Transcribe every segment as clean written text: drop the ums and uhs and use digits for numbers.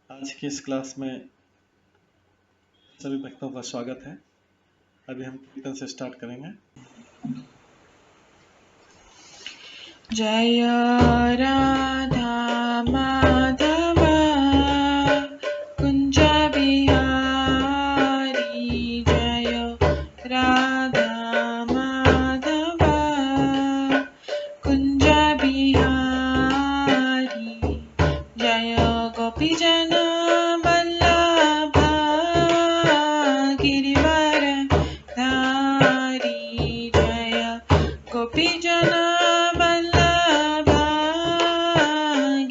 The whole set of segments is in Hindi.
आज की इस क्लास में सभी भक्तों का स्वागत है। अभी हम कीर्तन से स्टार्ट करेंगे। जय राधा माधव कुंज बिहारी, जय राधा माधव कुंज बिहारी, जय गोपीजन वल्लभ गिरिवर धारी, जय गोपीजन वल्लभ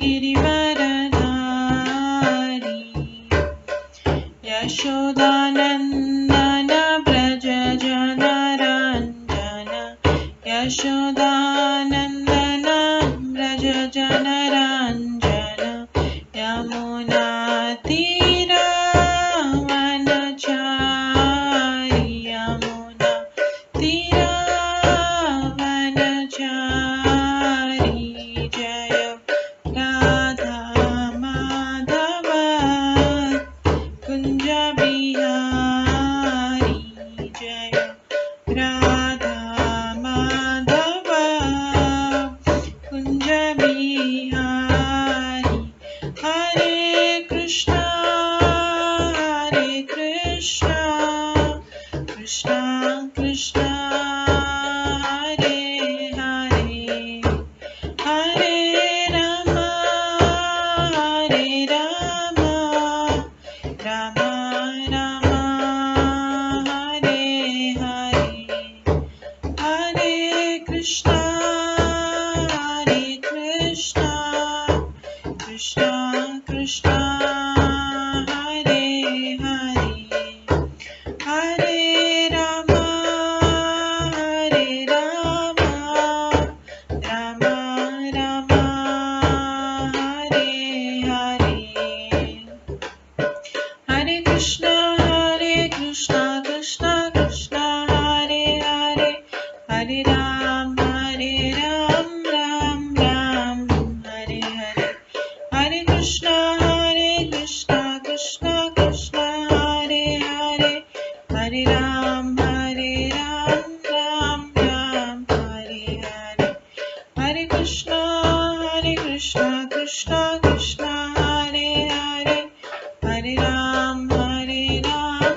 गिरिवर धारी, यशोदानंदन व्रज जनरंजन, यशोदानंदन व्रज जनरंजन, यमुना तीरावनचारी, यमुना तीरावनचारी, जय राधा माधव कुंज बिहारी, जय राधा माधव कुंज बिहारी, हरे कृष्णा कृष्णा कृष्णा हरे हरे, हरे राम राम राम हरे हरे, हरे कृष्णा कृष्णा कृष्णा हरे हरे, हरे राम राम राम हरे हरे, हरे कृष्णा कृष्णा कृष्णा हरे हरे, हरे राम राम राम हरे हरे, हरे कृष्णा कृष्णा कृष्णा हरे हरे, हरे राम राम राम हरे हरे, हरे कृष्णा कृष्णा कृष्णा हरे हरे, हरे राम राम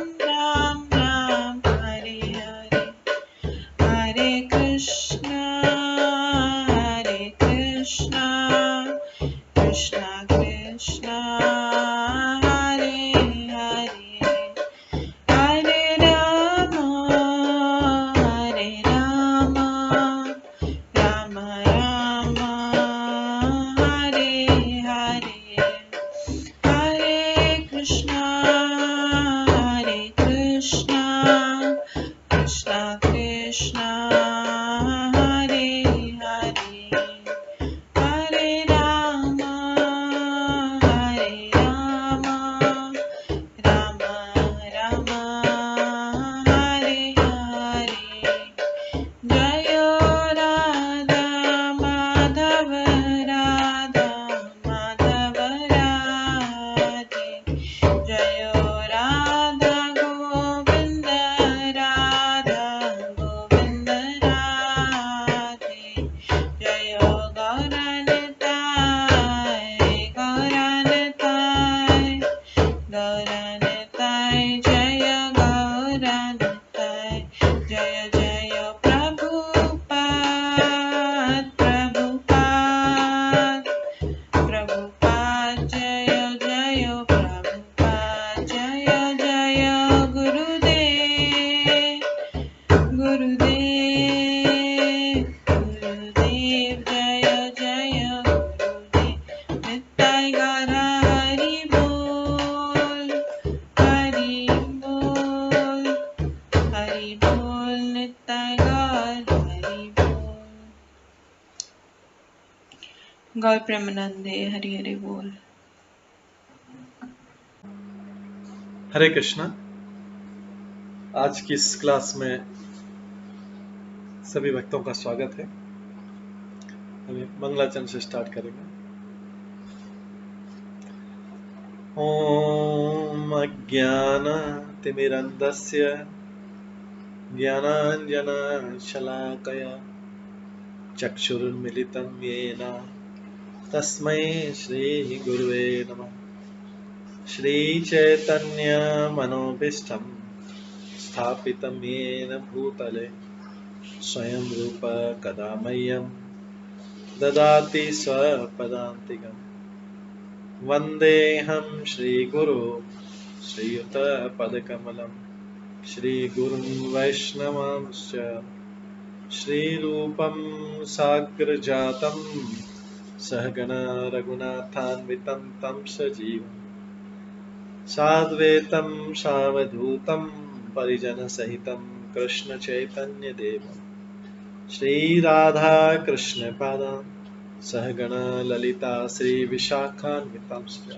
राम हरे हरे, हरे कृष्णा कृष्णा कृष्णा हरे हरे, हरे राम राम राम हरे हरे, हरे कृष्णा कृष्णा कृष्णा हरे हरे, हरे राम राम राम हरे हरे, जय राधा माधव राधे, जय राधा गोविंद राधे, जय गौरनताय जय गौरनताय, जय जय प्रभुपाद जय जय प्रभुपाद, जय जय गुरुदेव जय जय गुरुदेव, नित्य गौर हरि बोल नित्य गौर हरि बोल। गौर प्रेमानंदे हरि हरि बोल। हरे कृष्णा। आज की इस क्लास में सभी भक्तों का स्वागत है। हम मंगलाचरण से स्टार्ट करेंगे। ॐ अज्ञानतिमिरन्धस्य ज्ञानाञ्जनशलाकया चक्षुरुन्मिलितं येन तस्मै श्रीगुरुवे नमः। श्रीचैतन्यमनोभीष्टं स्थापितं येन भूतले स्वयं रूप कदा मह्यं ददाति स्वपदान्तिकम्। वन्देऽहं श्रीगुरो श्रीयुतपदकमलं श्रीगुरुं वैष्णवांश्च श्रीरूपं साग्रजातं सहगण रघुनाथान्वितं तं सजीवं साद्वैतं सावधूतं परिजनसहितं कृष्णचैतन्यदेवं श्रीराधाकृष्णपादान् सहगण ललिता श्रीविशाखान्वितांश्च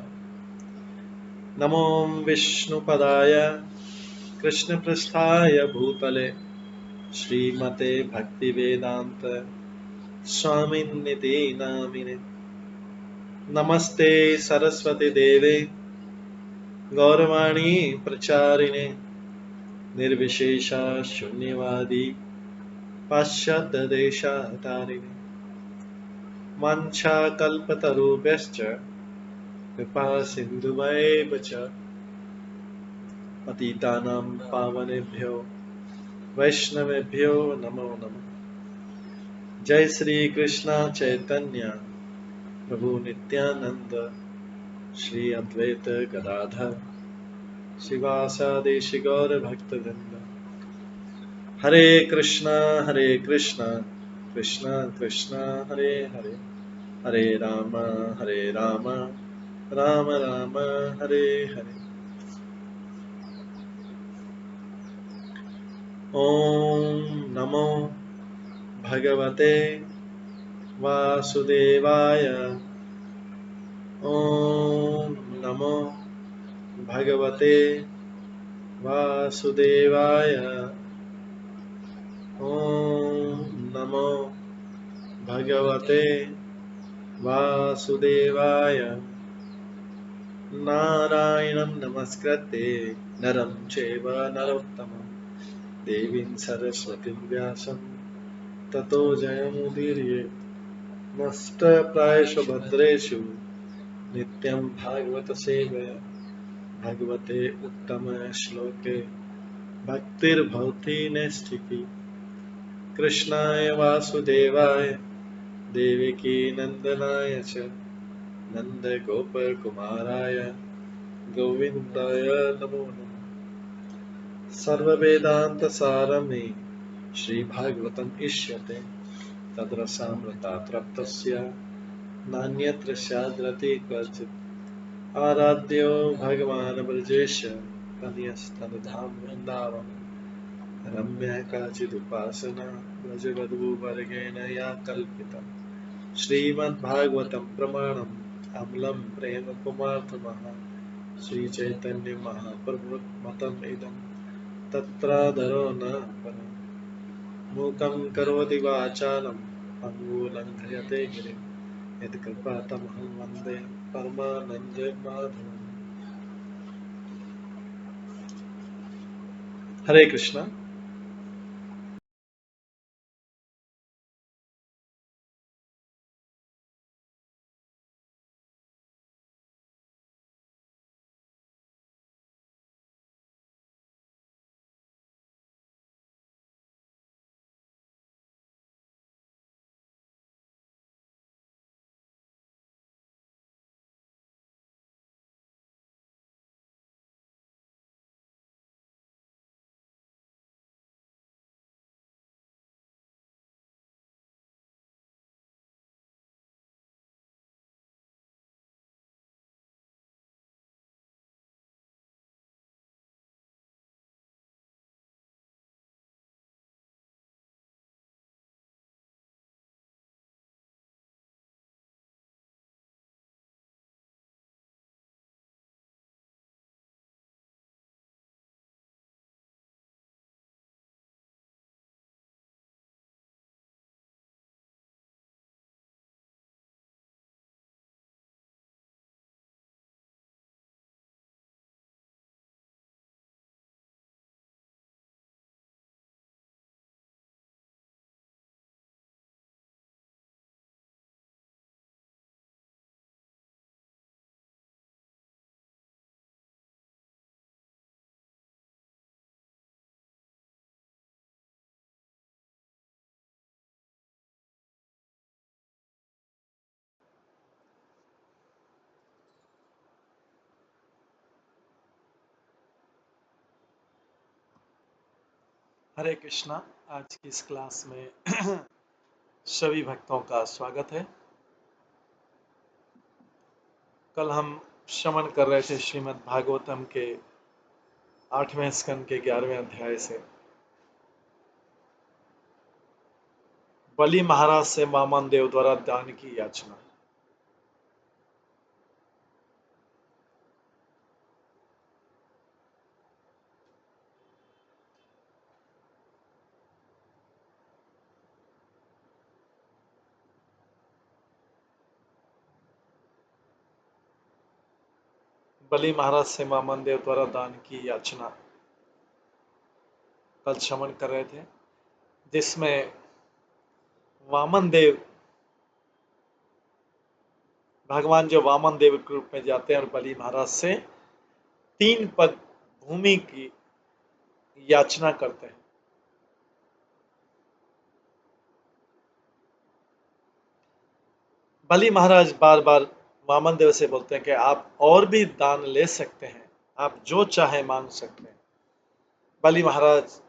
नमो विष्णुपदाय कृष्णपृष्ठाय भूतले श्रीमते भक्तिवेदान्त स्वामिन्निति नामिने। नमस्ते सरस्वती देवे गौरवाणी प्रचारिणे निर्विशेष शून्यवादी पाश्चात्य देशतारिणे। वाञ्छाकल्पतरुभ्यश्च कृपा सिन्धुभ्येव च पतितानां पावनेभ्यो वैष्णवेभ्यो नमो नमः। जय श्री कृष्ण चैतन्य प्रभु नित्यानंद श्री अद्वैत गदाधर शिवासादि गौर भक्तवृंद। हरे कृष्णा कृष्णा कृष्णा हरे हरे, हरे राम राम राम हरे हरे। ओम नमो भगवते वासुदेवाय। ओम नमो भगवते वासुदेवाय। ओम नमो भगवते वासुदेवाय। नारायणं नमस्कृत्य नरं चैव नरोत्तमं देवीं सरस्वतीं व्यासं ततो जयमुदीरये। नष्टप्रायेषु भद्रेषु नित्यं भागवत सेवया भगवते उत्तम श्लोके भक्तिर्भवति नैष्ठिकी। कृष्णाय वासुदेवाय देवकी नंदनाय च नन्दगोपकुमाराय गोविन्दाय नमो नमः। सर्ववेदान्तसारमे श्रीभागवतम् इष्यते तद्रसामृतात् नान्यत्र स्याद्रति क्वचित्। आराध्यो भगवान् ब्रजेश तनयस्तनधाम वृन्दावन रम्या काचिदुपासना व्रजवधूवर्गेण या कल्पिता। श्रीमद्भागवतं प्रमाणम् अम्लं प्रेम कुमार्थमः श्रीचैतन्य महाप्रभुमतम् इदं तत्रादरो न परम्। मूकं करोति वाचालं पङ्गुलङ्घयते गिरिं यत्कृपातमहं वन्दे परमानन्दमाधवम्। हरे कृष्णा। हरे कृष्णा। आज की इस क्लास में सभी भक्तों का स्वागत है। कल हम श्रवण कर रहे थे श्रीमद् भागवतम के 8वें स्कंद के 11वें अध्याय से। बलि महाराज से वामन देव द्वारा दान की याचना। बलि महाराज से वामन देव द्वारा दान की याचना कल श्रवण कर रहे थे, जिसमें वामन देव भगवान जो वामन देव के रूप में जाते हैं और बलि महाराज से 3 पग भूमि की याचना करते हैं। बलि महाराज बार बार वामन देव से बोलते हैं कि आप और भी दान ले सकते हैं, आप जो चाहे मांग सकते हैं। बलि महाराज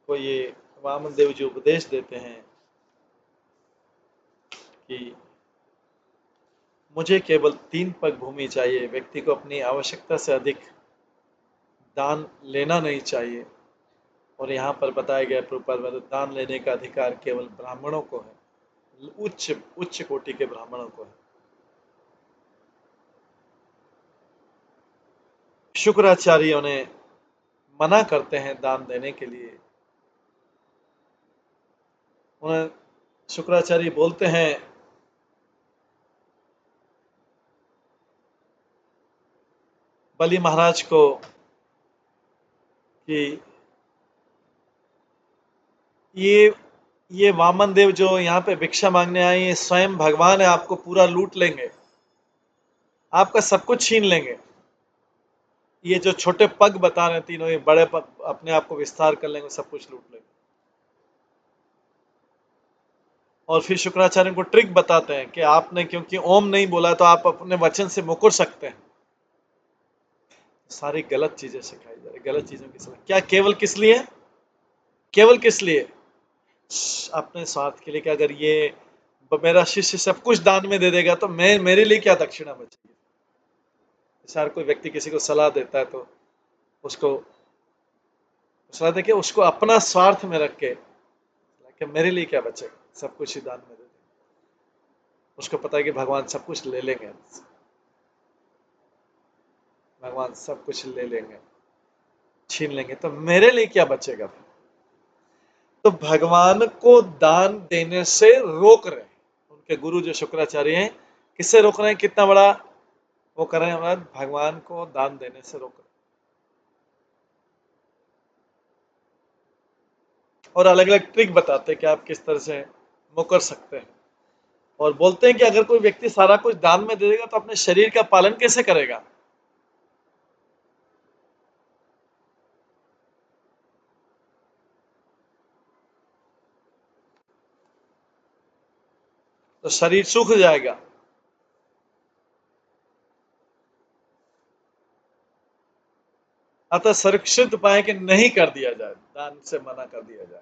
को ये वामन देव जी उपदेश देते हैं कि मुझे केवल 3 पग भूमि चाहिए, व्यक्ति को अपनी आवश्यकता से अधिक दान लेना नहीं चाहिए। और यहाँ पर बताया गया प्रभुपाद में, दान लेने का अधिकार केवल ब्राह्मणों को है, उच्च कोटि के ब्राह्मणों को है। शुक्राचार्यों ने मना करते हैं दान देने के लिए। उन्हें शुक्राचार्य बोलते हैं बलि महाराज को कि ये वामन देव जो यहाँ पे भिक्षा मांगने आए, ये स्वयं भगवान है, आपको पूरा लूट लेंगे, आपका सब कुछ छीन लेंगे। ये जो छोटे पग बता रहे हैं तीनों, ये बड़े पग अपने आप को विस्तार कर लेंगे, सब कुछ लूट लेंगे। और फिर शुक्राचार्य को ट्रिक बताते हैं कि आपने क्योंकि ओम नहीं बोला तो आप अपने वचन से मुकर सकते हैं। सारी गलत चीजें सिखाई जा रही, गलत चीजों की सलाह। क्या केवल किस लिए? केवल किस लिए? अपने स्वार्थ के लिए कि अगर ये मेरा शिष्य सब कुछ दान में दे देगा तो मेरे लिए क्या दक्षिणा बचेगी। हर कोई व्यक्ति किसी को सलाह देता है तो उसको सलाह देके उसको अपना स्वार्थ में रख के कि मेरे लिए क्या बचेगा, सब कुछ ही दान में दे देगा। उसको पता है कि भगवान सब कुछ ले लेंगे, भगवान सब कुछ ले लेंगे, छीन लेंगे, तो मेरे लिए क्या बचेगा। तो भगवान को दान देने से रोक रहे हैं उनके गुरु जो शुक्राचार्य हैं। किससे रोक रहे हैं? कितना बड़ा वो कर रहे हैं, भगवान को दान देने से रोक रहे हैं। और अलग अलग ट्रिक बताते हैं कि आप किस तरह से मुकर सकते हैं। और बोलते हैं कि अगर कोई व्यक्ति सारा कुछ दान में दे देगा तो अपने शरीर का पालन कैसे करेगा। तो शरीर सूख जाएगा। अतः सुरक्षित उपाय कि नहीं कर दिया जाए, दान से मना कर दिया जाए।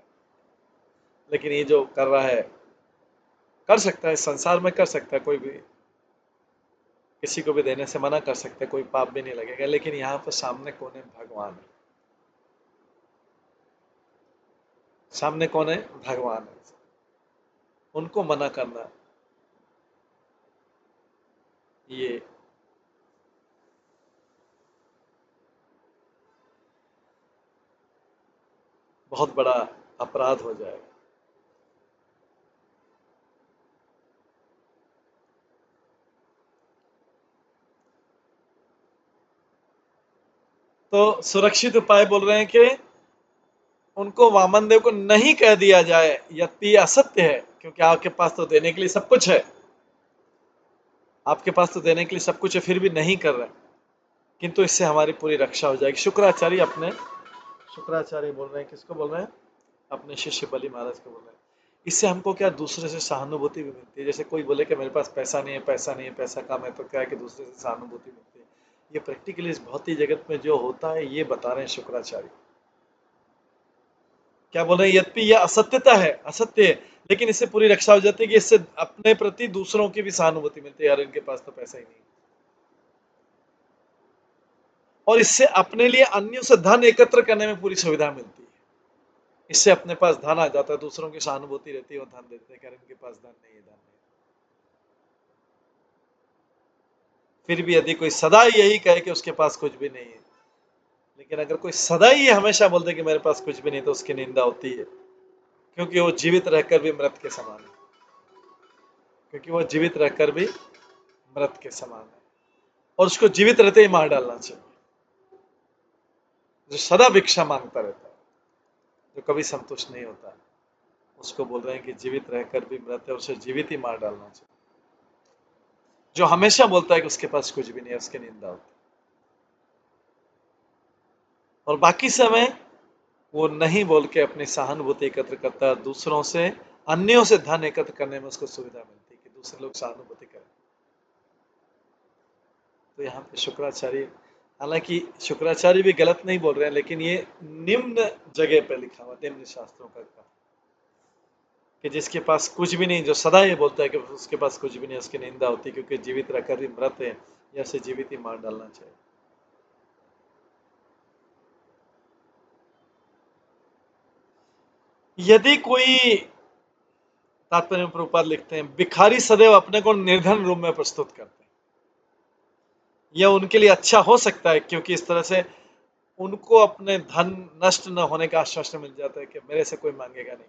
लेकिन ये जो कर रहा है, कर सकता है, संसार में कर सकता है, कोई भी किसी को भी देने से मना कर सकते हैं, कोई पाप भी नहीं लगेगा। लेकिन यहाँ पर सामने कौन है? भगवान है। सामने कौन है? भगवान है। उनको मना करना ये बहुत बड़ा अपराध हो जाएगा। तो सुरक्षित उपाय बोल रहे हैं कि उनको वामन देव को नहीं कह दिया जाए, यद्यपि असत्य है, क्योंकि आपके पास तो देने के लिए सब कुछ है, आपके पास तो देने के लिए सब कुछ है, फिर भी नहीं कर रहे, किंतु इससे हमारी पूरी रक्षा हो जाएगी। शुक्राचार्य बोल रहे हैं, किसको बोल रहे हैं? अपने शिष्य बलि महाराज को बोल रहे हैं। इससे हमको क्या, दूसरे से सहानुभूति भी मिलती है। जैसे कोई बोले कि मेरे पास पैसा नहीं है, पैसा कम है, तो क्या है कि दूसरे से सहानुभूति मिलती है। ये प्रैक्टिकली इस भौतिक जगत में जो होता है ये बता रहे हैं शुक्राचार्य। क्या बोल रहे हैं, यद्यपि यह असत्यता है, असत्य है, लेकिन इससे पूरी रक्षा हो जाती है कि इससे अपने प्रति दूसरों की भी सहानुभूति मिलती है, यार इनके पास तो पैसा ही नहीं, और इससे अपने लिए अन्यों से धन एकत्र करने में पूरी सुविधा मिलती है। इससे अपने पास धन आ जाता है, दूसरों की सहानुभूति रहती है और धन देते हैं, यार इनके पास धन नहीं है, धन नहीं। फिर भी यदि कोई सदा यही कहे कि उसके पास कुछ भी नहीं है, लेकिन अगर कोई सदा ही हमेशा बोलते कि मेरे पास कुछ भी नहीं, तो उसकी निंदा होती है, क्योंकि वो जीवित रहकर भी मृत के समान है, क्योंकि वो जीवित रहकर भी मृत के समान है, और उसको जीवित रहते ही मार डालना चाहिए। जो सदा भिक्षा मांगता रहता है, जो कभी संतुष्ट नहीं होता, उसको बोल रहे हैं कि जीवित रहकर भी मृत है, उसे जीवित ही मार डालना चाहिए। जो हमेशा बोलता है कि उसके पास कुछ भी नहीं है, उसकी निंदा होती है, और बाकी समय वो नहीं बोल के अपनी सहानुभूति एकत्र करता है, दूसरों से, अन्यों से धन एकत्र करने में उसको सुविधा मिलती है कि दूसरे लोग सहानुभूति करें। तो यहाँ पे शुक्राचार्य, हालांकि शुक्राचार्य भी गलत नहीं बोल रहे हैं, लेकिन ये निम्न जगह पे लिखा हुआ, निम्न शास्त्रों का कि जिसके पास कुछ भी नहीं, जो सदा ये बोलता है कि उसके पास कुछ भी नहीं, उसकी निंदा होती है, क्योंकि जीवित रहकर ही मृत है, या उसे जीवित ही मार डालना चाहिए। यदि कोई, तात्पर्य में प्रभुपाद लिखते हैं, भिखारी सदैव अपने को निर्धन रूप में प्रस्तुत करते हैं, यह उनके लिए अच्छा हो सकता है, क्योंकि इस तरह से उनको अपने धन नष्ट न होने का आश्वासन मिल जाता है कि मेरे से कोई मांगेगा नहीं,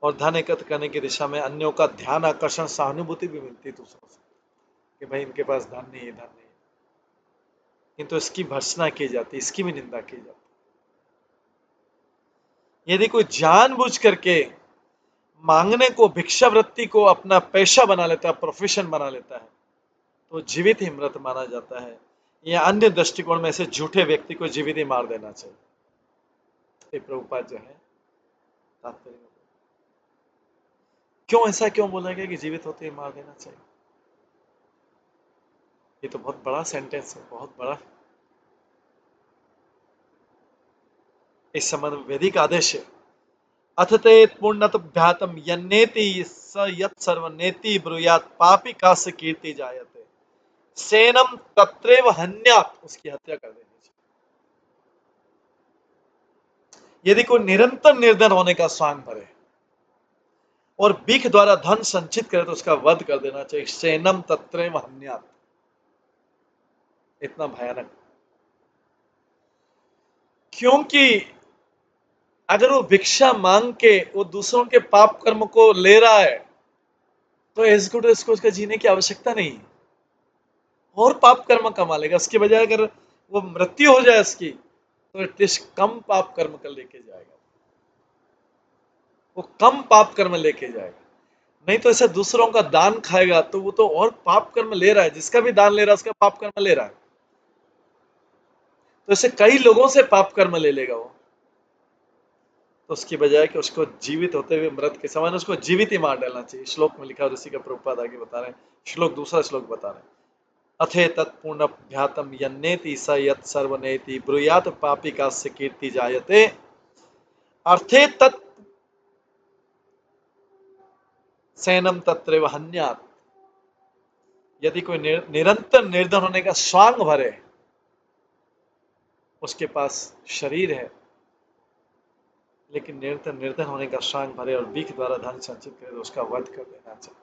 और धन एकत्र करने की दिशा में अन्यों का ध्यान आकर्षण, सहानुभूति भी मिलती है दूसरों से कि भाई इनके पास धन नहीं है, धन नहीं है, किंतु इसकी भर्त्सना की जाती, इसकी भी निंदा की जाती। यदि कोई जानबूझ करके मांगने को, भिक्षावृत्ति को अपना पेशा बना लेता है, प्रोफेशन बना लेता है, तो जीवित ही मृत माना जाता है, या अन्य दृष्टिकोण में से झूठे व्यक्ति को जीवित ही मार देना चाहिए। ये प्रभुपाद जो है तात्पर्य, क्यों ऐसा क्यों बोला गया कि जीवित होते ही मार देना चाहिए? ये तो बहुत बड़ा सेंटेंस है, बहुत बड़ा। इस संबंध में वैदिक आदेश है, अथ ते पूर्णतभ्यातम यन्नेति स यत् सर्वनेति ब्रूयात् पापी कास्य कीर्ति जायते सेनम तत्रैव हन्यात्, उसकी हत्या कर देनी चाहिए। यदि कोई निरंतर निर्धन होने का स्वांग भरे और भीख द्वारा धन संचित करे, तो उसका वध कर देना चाहिए। सेनम तत्रैव हन्यात्, इतना भयानक, क्योंकि अगर वो भिक्षा मांग के वो दूसरों के पाप कर्म को ले रहा है, तो इसको उसका जीने की आवश्यकता नहीं, और पाप कर्म कमा लेगा। उसके बजाय अगर वो मृत्यु हो जाए उसकी, तो एटलीस्ट कम पाप कर्म कर लेके जाएगा, वो कम पाप कर्म लेके जाएगा। नहीं तो ऐसे दूसरों का दान खाएगा तो वो तो और पाप कर्म ले रहा है, जिसका भी दान ले रहा है उसका पाप कर्म ले रहा है, तो ऐसे कई लोगों से पाप कर्म ले लेगा वो। तो उसकी बजाय कि उसको जीवित होते हुए मृत के समान, उसको जीवित ही मार डालना चाहिए। श्लोक में लिखा, और इसी का प्रभुपाद आगे बता रहे हैं, श्लोक, दूसरा श्लोक बता रहे हैं, अथे तत्पूर्णभ्यातम यन्नेति स यत् सर्वनेति ब्रूयात् पापी कास्य कीर्ति जायते, अर्थे तत् सेनम तत्रैव हन्यात्। यदि कोई निरंतर निर्धन होने का स्वांग भरे, उसके पास शरीर है लेकिन निरंतर निर्धन होने का स्वांग भरे और भीख द्वारा धन संचित करे, तो उसका वध कर देना चाहिए।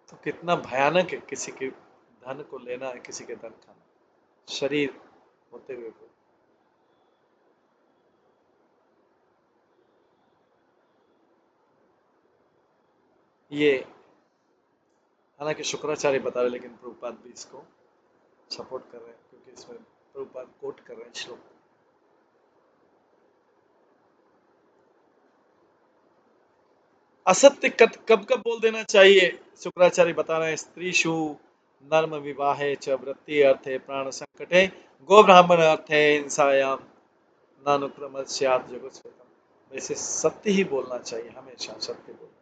तो कितना भयानक है किसी के धन को लेना है, किसी के धन खाना, शरीर होते हुए भी। ये हालांकि शुक्राचार्य बता रहे, लेकिन प्रभुपाद भी इसको सपोर्ट कर रहे हैं, क्योंकि इसमें प्रभुपाद कोट कर रहे हैं श्लोक। असत्य कब कब बोल देना चाहिए, शुक्राचार्य बता रहे हैं, स्त्रीषु नर्म विवाहे च वृत्ति अर्थे प्राण संकटे गो ब्राह्मण अर्थे हिंसायाम नानुक्रम स्यात् जगत स्वेतम। वैसे सत्य ही बोलना चाहिए, हमेशा सत्य बोलना।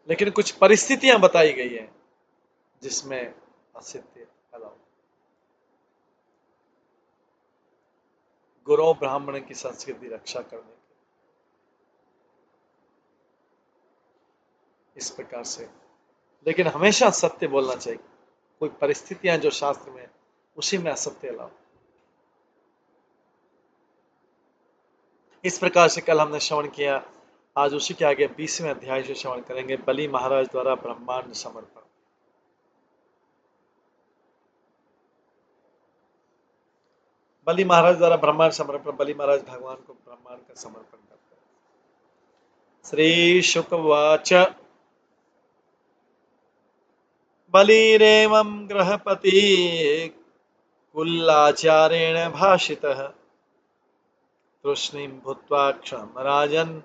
लेकिन कुछ परिस्थितियां बताई गई हैं जिसमें असत्य पैदा हो। गुरु ब्राह्मण की संस्कृति रक्षा करने की इस प्रकार से, लेकिन हमेशा सत्य बोलना चाहिए। कोई परिस्थितियां जो शास्त्र में, उसी में असत्य लाओ। इस प्रकार से कल हमने श्रवण किया। आज उसी के आगे 20वें अध्याय से श्रवण करेंगे, बलि महाराज द्वारा ब्रह्मांड समर्पण। बलि महाराज द्वारा ब्रह्मांड समर्पण। बलि महाराज भगवान को ब्रह्मांड का समर्पण करते हैं। श्री शुकवाच बलिरेवं गृहपति कुलाचारेण भाषितः तूष्णीं भूत्वा क्षम राजन्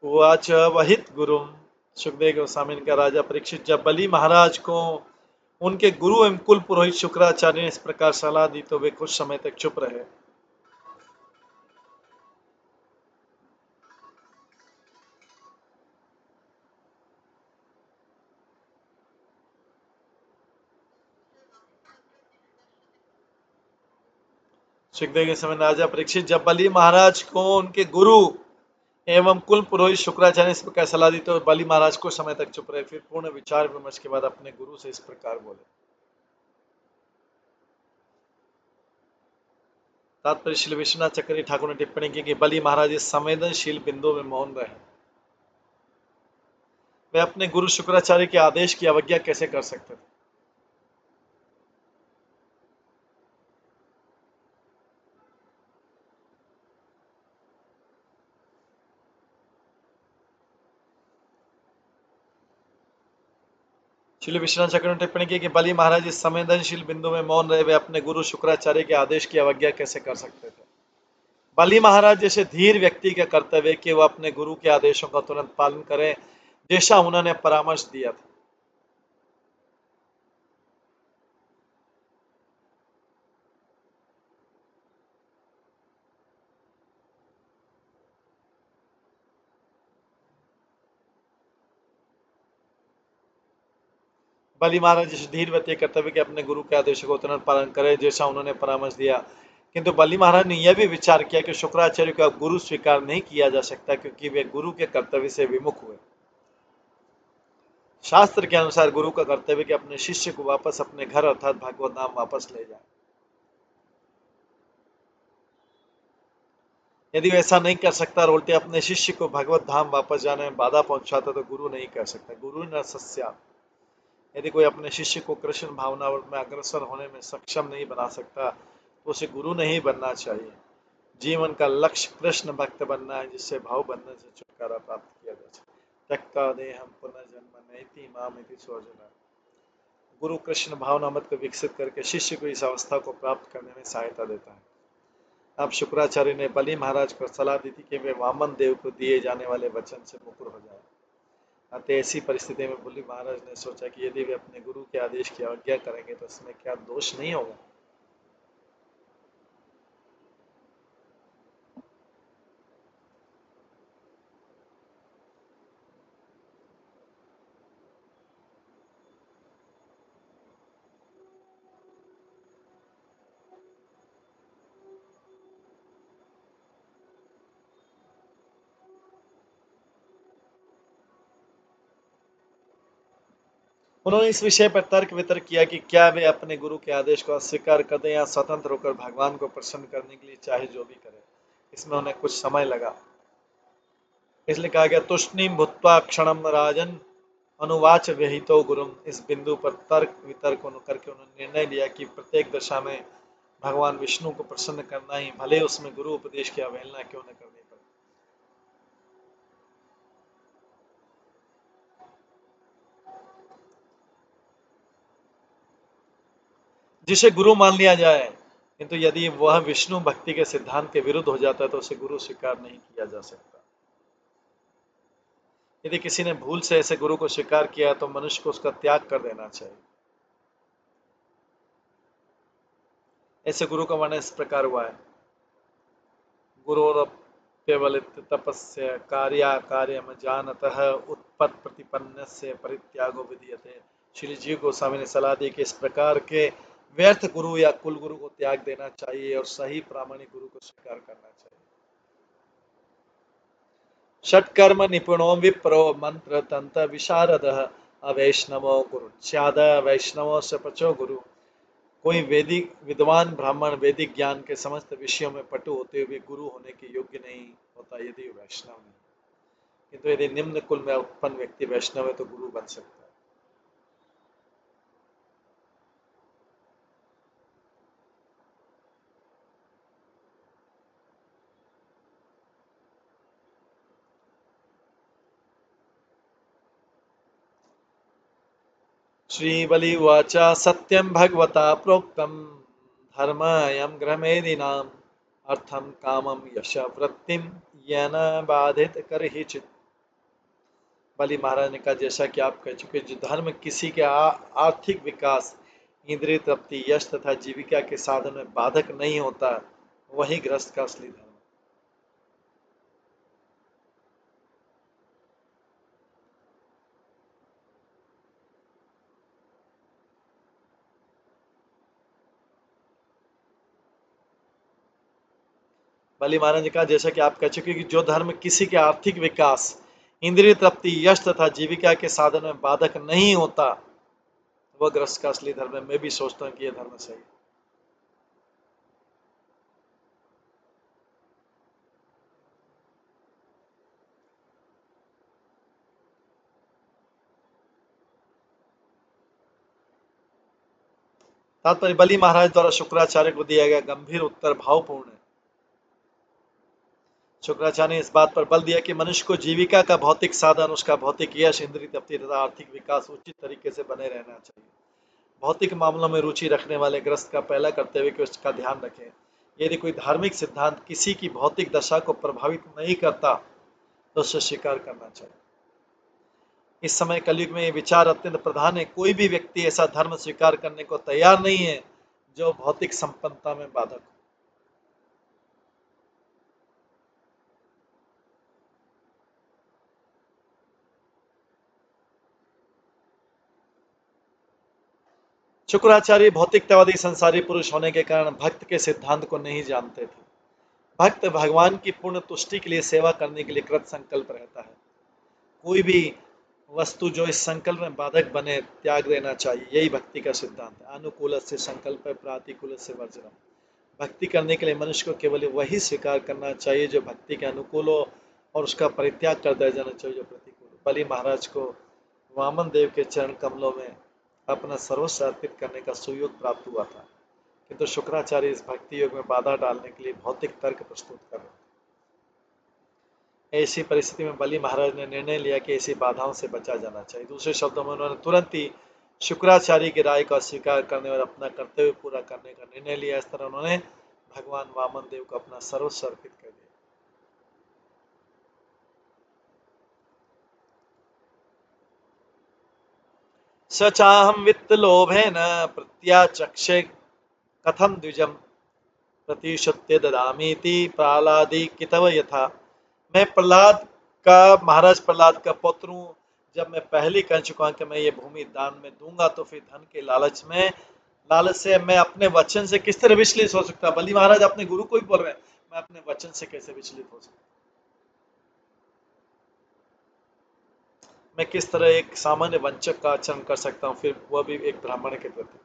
उवाच वहित गुरुम। सुखदेव गोस्वामी का राजा परीक्षित जब बलि महाराज को उनके गुरु एवं कुल पुरोहित शुक्राचार्य ने इस प्रकार सलाह दी तो वे कुछ समय तक चुप रहे। सुखदेव के समय राजा परीक्षित जब बलि महाराज को उनके गुरु एवं कुल पुरोहित शुक्राचार्य ने इस प्रकार सलाह दी तो बलि महाराज कुछ समय तक चुप रहे। फिर पूर्ण विचार विमर्श के बाद अपने गुरु से इस प्रकार बोले। तात्पर्य श्री विश्वनाथ चक्रवर्ती ठाकुर ने टिप्पणी की कि बलि महाराज इस संवेदनशील बिंदु में मौन रहे। वे अपने गुरु शुक्राचार्य के आदेश की अवज्ञा कैसे कर सकते थे। श्री विश्वनाथ चक्रवर्ती ने टिप्पणी की कि बलि महाराज इस संवेदनशील बिंदु में मौन रहे। वे अपने गुरु शुक्राचार्य के आदेश की अवज्ञा कैसे कर सकते थे। बलि महाराज जैसे धीर व्यक्ति का कर्तव्य कि वह अपने गुरु के आदेशों का तुरंत पालन करें, जैसा उन्होंने परामर्श दिया था। बलि महाराज जैसे धीर व्यक्ति का कर्तव्य कि अपने गुरु के आदेशों का तुरंत पालन करें, जैसा उन्होंने परामर्श दिया। किंतु बलि महाराज ने यह भी विचार किया कि शुक्राचार्य का गुरु स्वीकार नहीं किया जा सकता क्योंकि वे गुरु के कर्तव्य से विमुख हुए। शास्त्र के अनुसार गुरु का कर्तव्य कि अपने शिष्य को वापस अपने घर अर्थात भागवत धाम वापस ले जाए। यदि वह ऐसा नहीं कर सकता और उल्टे अपने शिष्य को भगवत धाम वापस जाने में बाधा पहुंचाता तो गुरु नहीं कर सकता। गुरु न सस्या। यदि कोई अपने शिष्य को कृष्ण भावना में अग्रसर होने में सक्षम नहीं बना सकता तो उसे गुरु नहीं बनना चाहिए। जीवन का लक्ष्य कृष्ण भक्त बनना है, जिससे भाव बंधन से छुटकारा प्राप्त किया जा सके। त्यक्त्वा देहं पुनर्जन्म नैति मामिति स्वजन। गुरु कृष्ण भावना मत को विकसित करके शिष्य को इस अवस्था को प्राप्त करने में सहायता देता है। अब शुक्राचार्य ने बलि महाराज को सलाह दी थी कि वे वामन देव को दिए जाने वाले वचन से मुकर हो जाए। अतः ऐसी परिस्थिति में बलि महाराज ने सोचा कि यदि वे अपने गुरु के आदेश की अवज्ञा करेंगे तो इसमें क्या दोष नहीं होगा। उन्होंने इस विषय पर तर्क वितर्क किया कि क्या वे अपने गुरु के आदेश को अस्वीकार कर दें या स्वतंत्र होकर भगवान को प्रसन्न करने के लिए चाहे जो भी करें। इसमें उन्हें कुछ समय लगा। इसलिए कहा गया तुष्णीम भूत्वा क्षणम राजन अनुवाच व्यहितो गुरुम। इस बिंदु पर तर्क वितर्क करके उन्होंने निर्णय लिया कि प्रत्येक दशा में भगवान विष्णु को प्रसन्न करना ही, भले उसमें गुरु उपदेश की अवहेलना क्यों न करनी पड़े। जिसे गुरु मान लिया जाए, किंतु यदि वह विष्णु भक्ति के सिद्धांत के विरुद्ध हो जाता है तो उसे गुरु स्वीकार नहीं किया जा सकता। यदि किसी ने भूल से ऐसे गुरु को स्वीकार किया तो मनुष्य को उसका त्याग कर देना चाहिए। ऐसे गुरु का वर्णन इस प्रकार हुआ है। गुरु प्रत्यवलित तपस्य कार्याकार्यम जानतः उत्पत्ति प्रतिपन्नस्य परित्यागो विधीयते। श्री जी गोस्वामी ने सलाह दी कि इस प्रकार के व्यर्थ गुरु या कुल गुरु को त्याग देना चाहिए और सही प्रामाणिक गुरु को स्वीकार करना चाहिए। षट्कर्म निपुणो विप्रो मंत्र तंत्र विशारदः अवैष्णवो गुरु च्याद वैष्णवों से पचो गुरु। कोई वैदिक विद्वान ब्राह्मण वैदिक ज्ञान के समस्त विषयों में पटु होते हुए गुरु होने के योग्य नहीं होता यदि वैष्णव नहीं, किंतु यदि निम्न कुल में उत्पन्न व्यक्ति वैष्णव है तो गुरु बन सकता है। श्रीबलि उवाच सत्यं भगवता प्रोक्तं धर्मायं ग्रहमेदिनाम् अर्थं कामं यश वृत्तिं येन बाधित करहिचित्। बलि महाराज ने कहा जैसा कि आप कह चुके, जो धर्म किसी के आर्थिक विकास, इंद्रिय तृप्ति, यश तथा जीविका के साधन में बाधक नहीं होता, वही गृहस्थ का असली धर्म। बलि महाराज ने कहा जैसा कि आप कह चुके कि जो धर्म किसी के आर्थिक विकास, इंद्रिय तृप्ति, यश तथा जीविका के साधन में बाधक नहीं होता, वह गृहस्थ का असली धर्म है। मैं भी सोचता हूँ कि यह धर्म सही है। तात्पर्य बलि महाराज द्वारा शुक्राचार्य को दिया गया गंभीर उत्तर भावपूर्ण है। शुक्राचार्य ने इस बात पर बल दिया कि मनुष्य को जीविका का भौतिक साधन, उसका भौतिक यश, इंद्रिय तृप्ति तथा आर्थिक विकास उचित तरीके से बने रहना चाहिए। भौतिक मामलों में रुचि रखने वाले गृहस्थ का पहला कर्तव्य कि उसका ध्यान रखें। यदि कोई धार्मिक सिद्धांत किसी की भौतिक दशा को प्रभावित नहीं करता तो उसे स्वीकार करना चाहिए। इस समय कलयुग में ये विचार अत्यंत प्रधान है। कोई भी व्यक्ति ऐसा धर्म स्वीकार करने को तैयार नहीं है जो भौतिक संपन्नता में बाधक हो। शुक्राचार्य भौतिकतावादी संसारी पुरुष होने के कारण भक्त के सिद्धांत को नहीं जानते थे। भक्त भगवान की पूर्ण तुष्टि के लिए सेवा करने के लिए कृत संकल्प रहता है। कोई भी वस्तु जो इस संकल्प में बाधक बने त्याग देना चाहिए, यही भक्ति का सिद्धांत है। अनुकूल से संकल्प, प्रातिकूल से वर्जनम। भक्ति करने के लिए मनुष्य को केवल वही स्वीकार करना चाहिए जो भक्ति के अनुकूल हो और उसका परित्याग कर दिया जाना चाहिए जो प्रतिकूल हो। बलि महाराज को वामन देव के चरण कमलों में अपना सर्वस्व अर्पित करने का सुयोग प्राप्त हुआ था, किंतु शुक्राचार्य इस भक्ति योग में बाधा डालने के लिए भौतिक तर्क प्रस्तुत कर रहे थे। ऐसी परिस्थिति में बलि महाराज ने निर्णय लिया कि ऐसी बाधाओं से बचा जाना चाहिए। दूसरे शब्दों में उन्होंने तुरंत ही शुक्राचार्य की राय को अस्वीकार करने और अपना कर्तव्य पूरा करने का निर्णय लिया। इस तरह उन्होंने भगवान वामन देव को अपना सर्वस्व अर्पित कर दिया। सचाहम वित्त लोभेन प्रत्याचक्षे कथम द्विजम प्रतिशुत्य ददामीति प्रहलादी कितव यथा। मैं प्रहलाद का, महाराज प्रहलाद का पुत्र हूँ। जब मैं पहले कह चुका हूँ कि मैं ये भूमि दान में दूंगा, तो फिर धन के लालच से मैं अपने वचन से किस तरह विचलित हो सकता। बलि महाराज अपने गुरु को ही बोल रहे हैं, मैं अपने वचन से कैसे विचलित हो सकता। मैं किस तरह एक सामान्य वंचक का आचरण कर सकता हूँ, फिर वह भी एक ब्राह्मण के प्रति।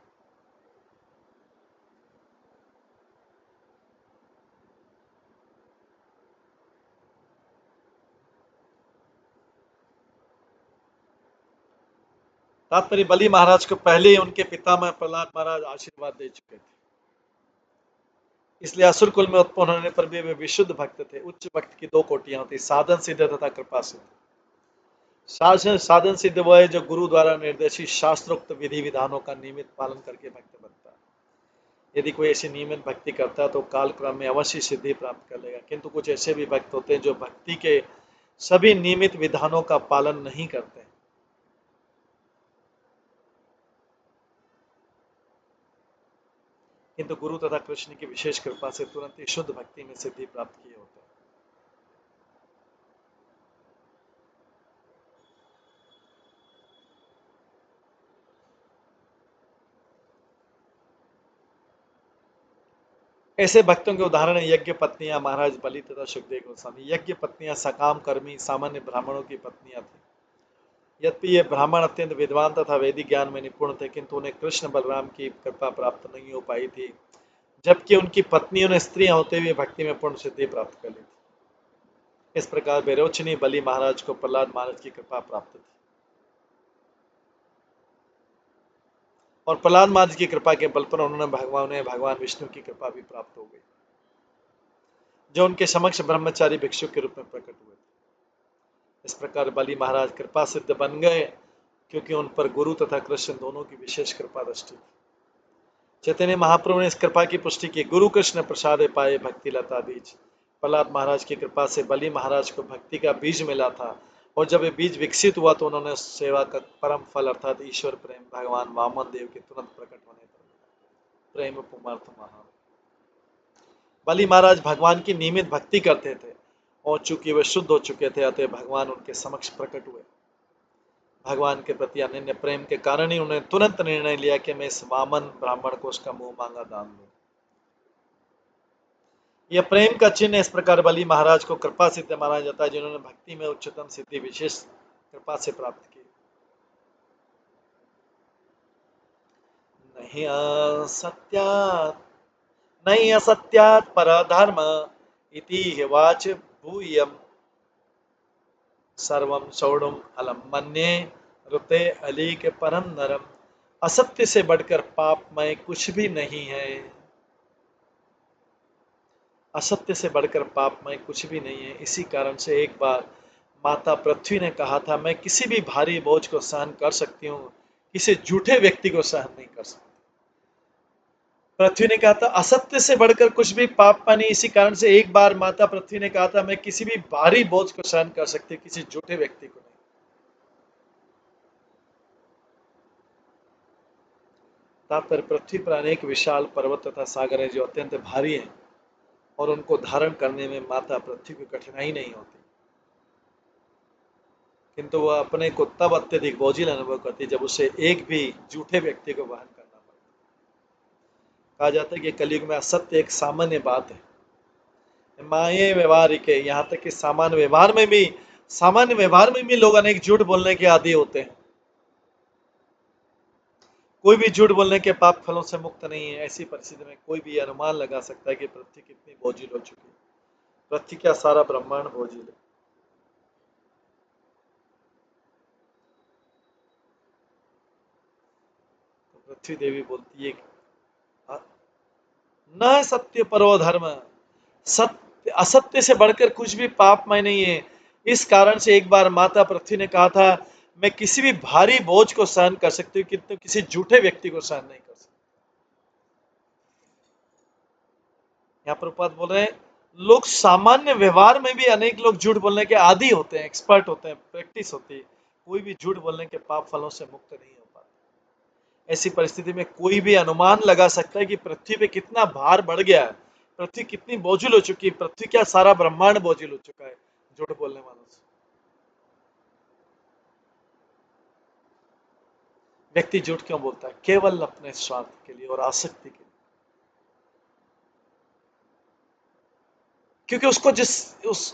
तात्पर्य बलि महाराज को पहले ही उनके पितामह प्रहलाद महाराज आशीर्वाद दे चुके थे, इसलिए असुर कुल में उत्पन्न होने पर भी वे विशुद्ध भक्त थे। उच्च भक्त की दो कोटियां होती, साधन सिद्ध तथा कृपा सिद्ध। साधन सिद्ध वह है जो गुरु द्वारा निर्देशित शास्त्रोक्त विधि विधानों का नियमित पालन करके भक्त बनता है। यदि कोई ऐसी नियमित भक्ति करता है तो कालक्रम में अवश्य सिद्धि प्राप्त कर लेगा। किंतु कुछ ऐसे भी भक्त होते हैं जो भक्ति के सभी नियमित विधानों का पालन नहीं करते, किंतु गुरु तथा कृष्ण की विशेष कृपा से तुरंत ही शुद्ध भक्ति में सिद्धि प्राप्त किए होते हैं। ऐसे भक्तों के उदाहरण है यज्ञ पत्नियां महाराज बलि तथा सुखदेव गोस्वामी। यज्ञ पत्नियां सकाम कर्मी सामान्य ब्राह्मणों की पत्नियां थी। यद्यपि ये ब्राह्मण अत्यंत विद्वान तथा वैदिक ज्ञान में निपुण थे, किंतु उन्हें कृष्ण बलराम की कृपा प्राप्त नहीं हो पाई थी, जबकि उनकी पत्नियों ने स्त्रियां होते हुए भक्ति में पूर्ण सिद्धि प्राप्त कर ली थी। इस प्रकार बेरोचनी बलि महाराज को प्रहलाद महाराज की कृपा प्राप्त थी, और प्रहलाद महाराज की कृपा के बल पर उन्हें भगवान विष्णु की कृपा भी प्राप्त हो गई, जो उनके समक्ष ब्रह्मचारी भिक्षु के रूप में प्रकट हुए थे। इस प्रकार बलि महाराज कृपा सिद्ध बन गए, क्योंकि उन पर गुरु तथा कृष्ण दोनों की विशेष कृपा दृष्टि थी। चैतन्य महाप्रभु ने इस कृपा की पुष्टि की। गुरु कृष्ण प्रसाद पाए भक्ति लता बीज। प्रहलाद महाराज की कृपा से बलि महाराज को भक्ति का बीज मिला था, और जब ये बीज विकसित हुआ तो उन्होंने सेवा का परम फल अर्थात ईश्वर प्रेम भगवान वामन देव के तुरंत प्रकट होने पर मिला। प्रेम पुमर्थ महान। बलि महाराज भगवान की नियमित भक्ति करते थे, और चूंकि वे शुद्ध हो चुके थे, अतः भगवान उनके समक्ष प्रकट हुए। भगवान के प्रति अनन्य प्रेम के कारण ही उन्होंने तुरंत निर्णय लिया कि मैं इस वामन ब्राह्मण को उसका मुंह मांगा दान दूं। यह प्रेम का चिन्ह इस प्रकार बलि महाराज को कृपा सिद्ध माना जाता है, जिन्होंने भक्ति में उच्चतम सिद्धि विशेष कृपा से प्राप्त की। नहीं असत्यात् परधर्म इति वाच भूयम सर्वम सौड़म अलम मन्ये रुते अली के परम नरम। असत्य से बढ़कर पापमय कुछ भी नहीं है। असत्य से बढ़कर पापमय कुछ भी नहीं है। इसी कारण से एक बार माता पृथ्वी ने कहा था, मैं किसी भी भारी बोझ को सहन कर सकती हूँ, किसी झूठे व्यक्ति को सहन नहीं कर सकती। पृथ्वी ने कहा था असत्य से बढ़कर कुछ भी पाप नहीं। इसी कारण से एक बार माता पृथ्वी ने कहा था, मैं किसी भी भारी बोझ को सहन कर सकती हूँ, किसी झूठे व्यक्ति को नहीं। तात्पर्य पृथ्वी पर अनेक विशाल पर्वत तथा सागर हैं जो अत्यंत भारी हैं, और उनको धारण करने में माता पृथ्वी को कठिनाई नहीं होती, किंतु वह अपने को तब अत्यधिक बोझिल अनुभव करती जब उसे एक भी झूठे व्यक्ति को वहन करना पड़ता। कहा जाता है कि कलयुग में असत्य एक सामान्य बात है। माये व्यवहारिक है, यहाँ तक कि सामान्य व्यवहार में भी लोग अनेक झूठ बोलने के आदी होते हैं। कोई भी झूठ बोलने के पाप फलों से मुक्त नहीं है। ऐसी परिस्थिति में कोई भी अनुमान लगा सकता है कि पृथ्वी कितनी बोझिल हो चुकी है। पृथ्वी क्या सारा ब्रह्मांड बोझिल है। तो पृथ्वी देवी बोलती है न सत्य परो धर्म, सत्य असत्य से बढ़कर कुछ भी पापमय नहीं है। इस कारण से एक बार माता पृथ्वी ने कहा था, मैं किसी भी भारी बोझ को सहन कर सकती हूँ, किंतु किसी झूठे व्यक्ति को सहन नहीं कर सकती। यहाँ प्रभुपाद बोल रहे हैं, लोग सामान्य व्यवहार में भी अनेक लोग झूठ बोलने के आदी होते हैं, एक्सपर्ट होते हैं, प्रैक्टिस होती है। कोई भी झूठ बोलने के पाप फलों से मुक्त नहीं हो पाता। ऐसी परिस्थिति में कोई भी अनुमान लगा सकता है कि पृथ्वी पे कितना भार बढ़ गया है, पृथ्वी कितनी बोझिल हो चुकी है, पृथ्वी क्या सारा ब्रह्मांड बोझिल हो चुका है झूठ बोलने वालों से। व्यक्ति झूठ क्यों बोलता है? केवल अपने स्वार्थ के लिए और आसक्ति के लिए, क्योंकि उसको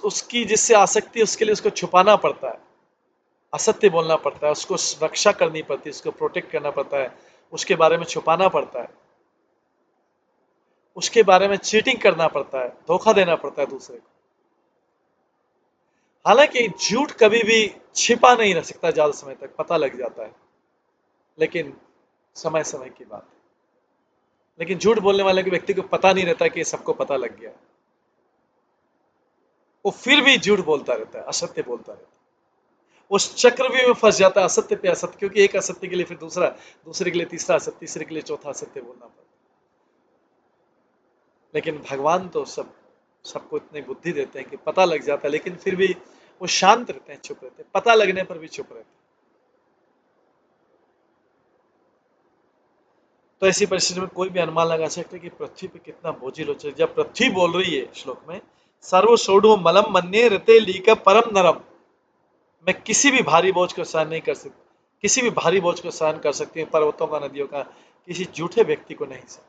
उसकी जिससे आसक्ति, उसके लिए उसको छुपाना पड़ता है, असत्य बोलना पड़ता है, उसको रक्षा करनी पड़ती है, उसको प्रोटेक्ट करना पड़ता है, उसके बारे में छुपाना पड़ता है, उसके बारे में चीटिंग करना पड़ता है, धोखा देना पड़ता है दूसरे को। हालांकि झूठ कभी भी छिपा नहीं रह सकता ज्यादा समय तक, पता लग जाता है, लेकिन समय समय की बात है। लेकिन झूठ बोलने वाले के व्यक्ति को पता नहीं रहता कि सबको पता लग गया, वो फिर भी झूठ बोलता रहता है, असत्य बोलता रहता है, उस चक्रव्यूह में फंस जाता है, असत्य पे असत्य, क्योंकि एक असत्य के लिए फिर दूसरा, दूसरे के लिए तीसरा असत्य, तीसरे के लिए चौथा असत्य बोलना पड़ता है। लेकिन भगवान तो सबको इतनी बुद्धि देते हैं कि पता लग जाता है, लेकिन फिर भी वो शांत रहते हैं, चुप रहते हैं, पता लगने पर भी चुप रहते हैं। तो ऐसी परिस्थिति में कोई भी अनुमान लगा सकता है कि पृथ्वी पे कितना बोझिल हो चुका है। जब पृथ्वी बोल रही है श्लोक में, सर्व सोडो मलम मन्ये ऋते लीक परम नरम, मैं किसी भी भारी बोझ को सहन नहीं कर सकती, किसी भी भारी बोझ को सहन कर सकती हूँ, पर्वतों का, नदियों का, किसी झूठे व्यक्ति को नहीं सहन।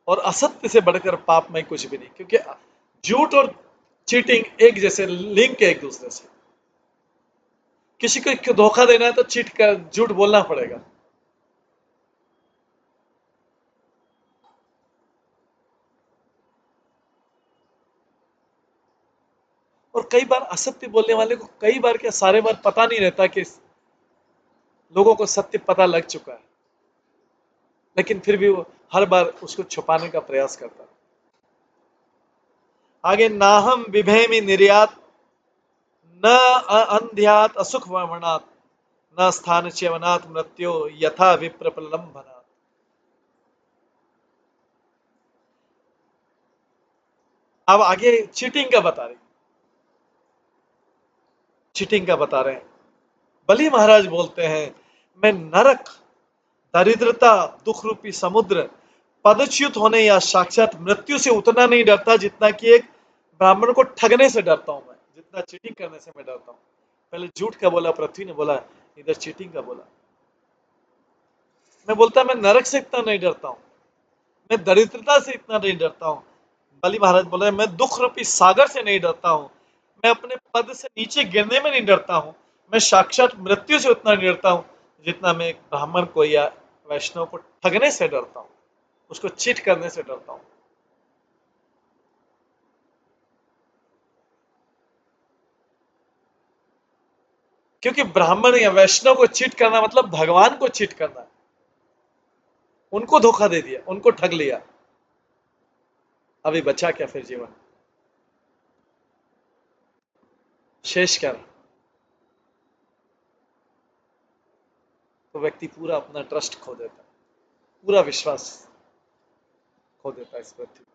और असत्य से बढ़कर पाप में कुछ भी नहीं, क्योंकि झूठ और चीटिंग एक जैसे लिंक है एक दूसरे से। किसी को धोखा देना है तो चीट कर झूठ बोलना पड़ेगा। और कई बार असत्य बोलने वाले को कई बार क्या सारे बार पता नहीं रहता कि लोगों को सत्य पता लग चुका है, लेकिन फिर भी वो हर बार उसको छुपाने का प्रयास करता है। आगे नाहम विभेमि निर्यात न अंध्यात असुख वर्णात न स्थान च्यवनात् मृत्यो यथा विप्र प्रलंबनात्। अब आगे चीटिंग का बता रहे हैं। बलि महाराज बोलते हैं, मैं नरक, दरिद्रता, दुख रूपी समुद्र, पदच्युत होने या साक्षात मृत्यु से उतना नहीं डरता जितना कि एक ब्राह्मण को ठगने से डरता हूं मैं, जितना चीटिंग करने से मैं डरता हूं। पहले झूठ का बोला पृथ्वी ने, बोला इधर चीटिंग का बोला। मैं बोलता मैं नरक से इतना नहीं डरता हूं, मैं दरिद्रता से इतना नहीं डरता हूं। बलि महाराज बोले, मैं दुख रूपी सागर से नहीं डरता हूं, मैं अपने पद से नीचे गिरने में नहीं डरता हूं, मैं साक्षात मृत्यु से उतना नहीं डरता हूं जितना मैं एक ब्राह्मण को या वैष्णव को ठगने से डरता हूं, उसको चीट करने से डरता हूं। क्योंकि ब्राह्मण या वैष्णव को चीट करना मतलब भगवान को चीट करना है। उनको धोखा दे दिया, उनको ठग लिया, अभी बचा क्या फिर जीवन, शेष क्या रहा? तो व्यक्ति पूरा अपना ट्रस्ट खो देता है, पूरा विश्वास खो देता है इस पृथ्वी।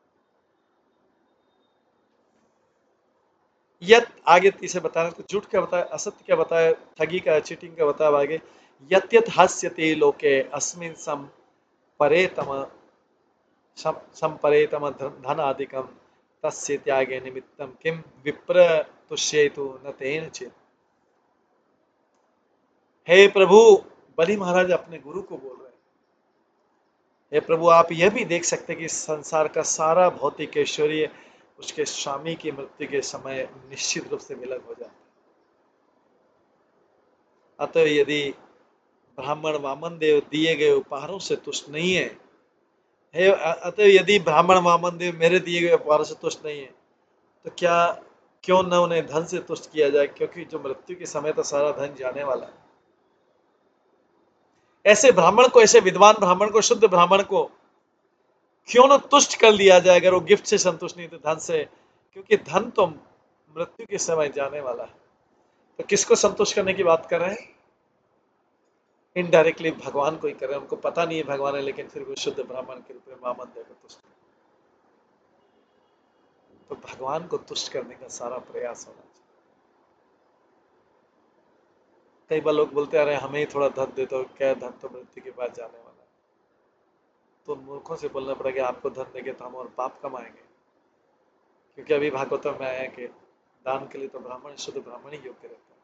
यत आगे तीसरे बताना, तो झूठ क्या बताया, असत्य क्या बताया, ठगी का, चीटिंग का बताया आगे। यत यत हास्यते लोके अस्मिन् सम परेतम संपरेतम धन आदिकम तस्य त्यागे निमित्तम किम विप्र तुष्येतु न तेन चेत्। हे प्रभु, बलि महाराज अपने गुरु को बोल रहे हैं, हे प्रभु आप यह भी देख सकते कि संसार का सारा भौतिक ऐश्वर्य उसके स्वामी की मृत्यु के समय निश्चित रूप से विलग हो जाता है। अतः यदि ब्राह्मण वामन देव दिए गए उपहारों से तुष्ट नहीं है, हे अतः यदि ब्राह्मण वामन देव मेरे दिए गए उपहारों से तुष्ट नहीं है, तो क्या क्यों न उन्हें धन से तुष्ट किया जाए, क्योंकि जो मृत्यु के समय तो सारा धन जाने वाला है। ऐसे ब्राह्मण को, ऐसे विद्वान ब्राह्मण को, शुद्ध ब्राह्मण को क्यों न तुष्ट कर लिया जाए, अगर वो गिफ्ट से संतुष्ट नहीं तो धन से, क्योंकि धन तो मृत्यु के समय जाने वाला है। तो किसको संतुष्ट करने की बात कर रहे हैं? इनडायरेक्टली भगवान को ही कर रहे हैं, उनको पता नहीं है भगवान है, लेकिन फिर वो शुद्ध ब्राह्मण के रूप में वामन देव को तुष्ट। तो भगवान को तुष्ट करने का सारा प्रयास होना चाहिए। कई बार लोग बोलते आ रहे हमें ही थोड़ा धन दे दो, क्या धन तो मृत्यु के बाद जाने वाला है। तो मूर्खों से बोलना पड़ेगा आपको धन देंगे तो हम और पाप कमाएंगे, क्योंकि अभी भागवतम में आया कि दान के लिए तो ब्राह्मण, शुद्ध ब्राह्मण ही योग्य रहता है,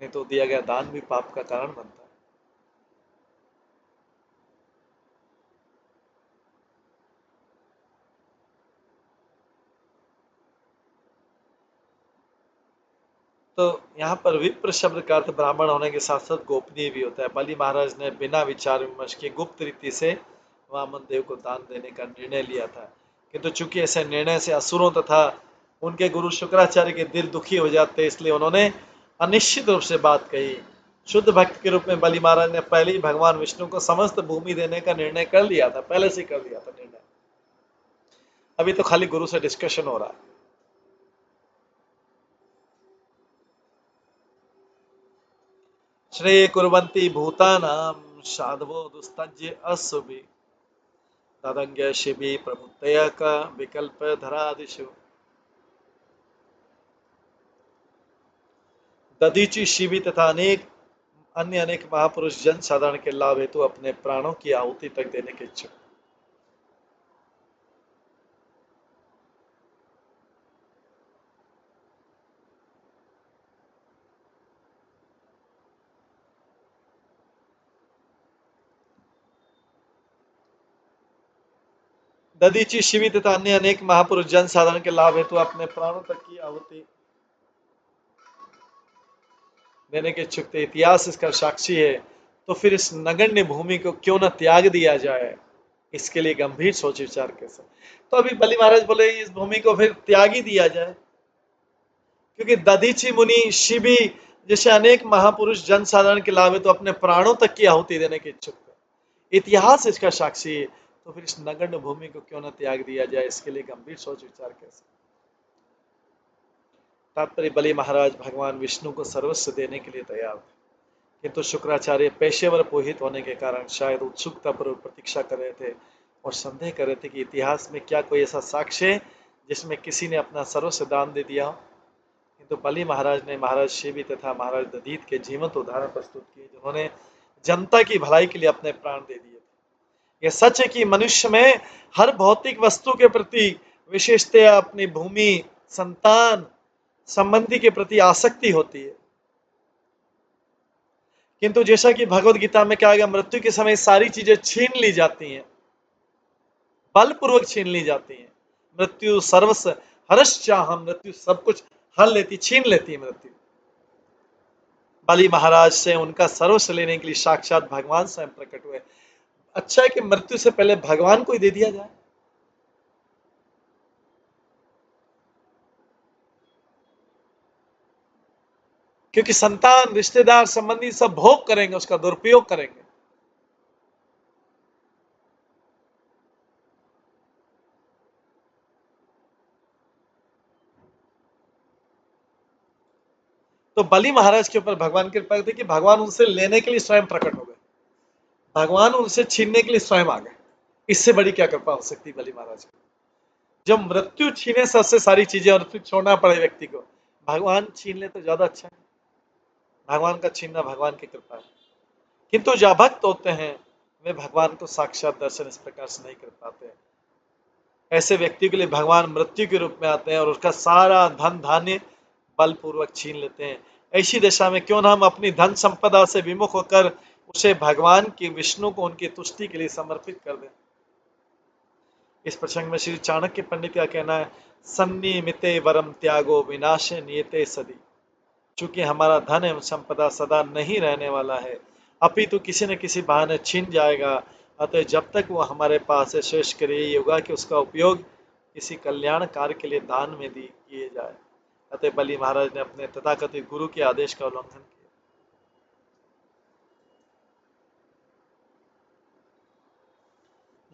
नहीं तो दिया गया दान भी पाप का कारण बनता है। तो यहाँ पर विप्र शब्द का अर्थ ब्राह्मण होने के साथ साथ गोपनीय भी होता है। बलि महाराज ने बिना विचार विमर्श के गुप्त रीति से वामन देव को दान देने का निर्णय लिया था, किंतु चूंकि ऐसे निर्णय से असुरों तथा उनके गुरु शुक्राचार्य के दिल दुखी हो जाते, इसलिए उन्होंने अनिश्चित रूप से बात कही। शुद्ध भक्त के रूप में बलि महाराज ने पहले ही भगवान विष्णु को समस्त भूमि देने का निर्णय कर लिया था, पहले से कर लिया था निर्णय। अभी तो खाली गुरु से डिस्कशन हो रहा है। श्रेय कुर्वन्ति भूतानां साधवो दुस्तज्य असुभि तदंग शिवि प्रभुतया का विकल्प धरादिशु। दधीचि शिवि तथा अनेक महापुरुष जन साधारण के लाभ हेतु अपने प्राणों की आहुति तक देने के इच्छुक। दधीची, शिवी तथा अन्य अनेक महापुरुष जन साधारण के लाभ हेतु अपने प्राणों तक की आहुति देने के इच्छुक थे। इतिहास इसका साक्षी है। तो फिर इस नगण्य भूमि को क्यों न त्याग दिया जाए, इसके लिए गंभीर सोच विचार कैसे। तो अभी बलि महाराज बोले इस भूमि को फिर त्याग ही दिया जाए, क्योंकि दधीची मुनि, शिवी जैसे अनेक महापुरुष जन साधारण के लाभ है तो अपने प्राणों तक की आहुति देने के इच्छुक थे। इतिहास इसका साक्षी है। तो फिर इस नगण्य भूमि को क्यों न त्याग दिया जाए, इसके लिए गंभीर सोच विचार कैसे। तात्पर्य, बलि महाराज भगवान विष्णु को सर्वस्व देने के लिए तैयार थे, किंतु शुक्राचार्य पेशेवर पुरोहित होने के कारण शायद उत्सुकता पर प्रतीक्षा कर रहे थे और संदेह कर रहे थे कि इतिहास में क्या कोई ऐसा साक्ष्य है जिसमें किसी ने अपना सर्वस्व दान दे दिया। किंतु बलि महाराज ने महाराज शिवी तथा महाराज दधीत के जीवंत उदाहरण प्रस्तुत किए, जिन्होंने जनता की भलाई के लिए अपने प्राण दे दिए थे। यह सच है कि मनुष्य में हर भौतिक वस्तु के प्रति विशेषतया अपनी भूमि, संतान, संबंधी के प्रति आसक्ति होती है, किंतु जैसा कि भगवत गीता में कहा गया, मृत्यु के समय सारी चीजें छीन ली जाती हैं, बलपूर्वक छीन ली जाती हैं। मृत्यु सर्वस्व हरश्चाहम, मृत्यु सब कुछ हर लेती, छीन लेती है मृत्यु। बलि महाराज से उनका सर्वस्व लेने के लिए साक्षात भगवान स्वयं प्रकट हुए। अच्छा है कि मृत्यु से पहले भगवान को ही दे दिया जाए, क्योंकि संतान, रिश्तेदार, संबंधी सब भोग करेंगे, उसका दुरुपयोग करेंगे। तो बलि महाराज के ऊपर भगवान की कृपा थी कि भगवान उनसे लेने के लिए स्वयं प्रकट हो गए, भगवान उनसे छीनने के लिए स्वयं आ गए। इससे बड़ी क्या कृपा हो सकती बलि महाराज की। जब मृत्यु छीने सबसे सारी चीजें और फिर छोड़ना पड़े व्यक्ति को, भगवान छीन ले तो ज्यादा अच्छा है। भगवान का छीनना भगवान की कृपा है। किंतु जो भक्त होते हैं वे भगवान को साक्षात दर्शन इस प्रकार से नहीं कर पाते। ऐसे व्यक्ति के लिए भगवान मृत्यु के रूप में आते हैं और उसका सारा धन धान्य बलपूर्वक छीन लेते हैं। ऐसी दशा में क्यों ना हम अपनी धन संपदा से विमुख होकर उसे भगवान की, विष्णु को उनकी तुष्टि के लिए समर्पित कर दें। इस प्रसंग में श्री चाणक्य पंडित का कहना है, सन्निमिते वरम त्यागो विनाशे नियते सदी। चूंकि हमारा धन एवं संपदा सदा नहीं रहने वाला है, अपितु किसी न किसी बहाने छीन जाएगा। अतः जब तक वो हमारे पास है, शेष करिए योगा कि उसका उपयोग किसी कल्याण कार्य के लिए दान में किए जाए। अतः बलि महाराज ने अपने तथाकथित गुरु के आदेश का उल्लंघन किया।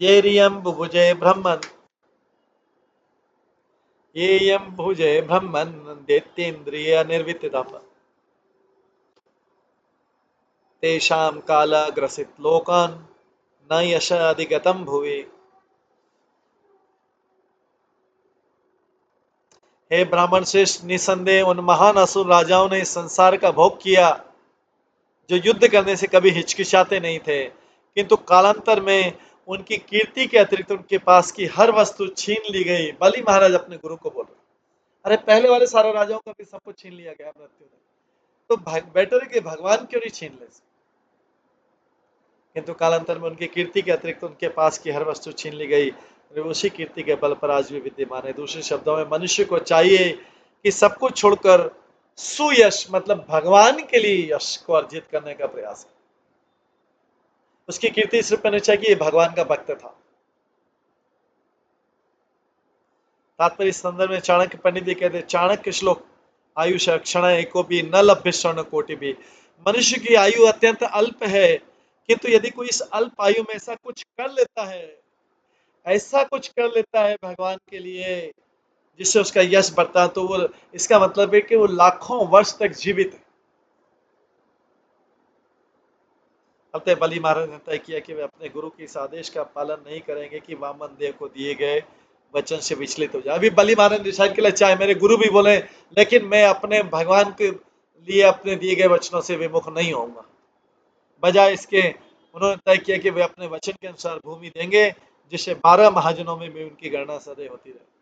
येरियम बुभुजे ब्रह्मन्, येयम भुजे ब्रह्मन् दैत्येन्द्रिय निर्वितदम्, तेषां कालग्रसित लोकान् न यश अधिगतम भुवि। हे ब्राह्मण श्रेष्ठ, निसंदेह उन महान असुर राजाओं ने इस संसार का भोग किया जो युद्ध करने से कभी हिचकिचाते नहीं थे, किंतु कालांतर में उनकी कीर्ति के अतिरिक्त उनके पास की हर वस्तु छीन ली गई। बलि महाराज अपने गुरु को बोल रहे, अरे पहले वाले सारे राजाओं का भी सब कुछ छीन लिया गया मृत्यु ने, तो बेटर है कि भगवान क्यों नहीं छीन ले। किंतु कालांतर में उनकी कीर्ति के अतिरिक्त उनके पास की हर वस्तु छीन ली गई। वे उसी कीर्ति के बल पर आज भी विद्यमान है। दूसरे शब्दों में मनुष्य को चाहिए कि सब कुछ छोड़कर सुयश मतलब भगवान के लिए यश को अर्जित करने का प्रयास है। उसकी कीर्ति सिर्फ करनी चाहिए कि ये भगवान का भक्त था। तात्पर्य इस संदर्भ में चाणक्य पंडित जी कहते हैं, चाणक्य श्लोक आयुष क्षण एको भी न लभ्य स्वर्ण कोटि भी। मनुष्य की आयु अत्यंत अल्प है, किंतु यदि कोई इस अल्प आयु में ऐसा कुछ कर लेता है, ऐसा कुछ कर लेता है भगवान के लिए जिससे उसका यश बढ़ता है, तो वो इसका मतलब है कि वो लाखों वर्ष तक जीवित है। अतः बलि महाराज ने तय किया कि वे अपने गुरु के इस आदेश का पालन नहीं करेंगे कि वामन देव को दिए गए वचन से विचलित हो जाए। अभी बलि महाराज ने डिसाइड किया, चाहे मेरे गुरु भी बोले, लेकिन मैं अपने भगवान के लिए अपने दिए गए वचनों से विमुख नहीं होऊंगा। बजाय इसके उन्होंने तय किया कि वे अपने वचन के अनुसार भूमि देंगे, जिससे 12 महाजनों में भी उनकी गणना सदैव होती रहे।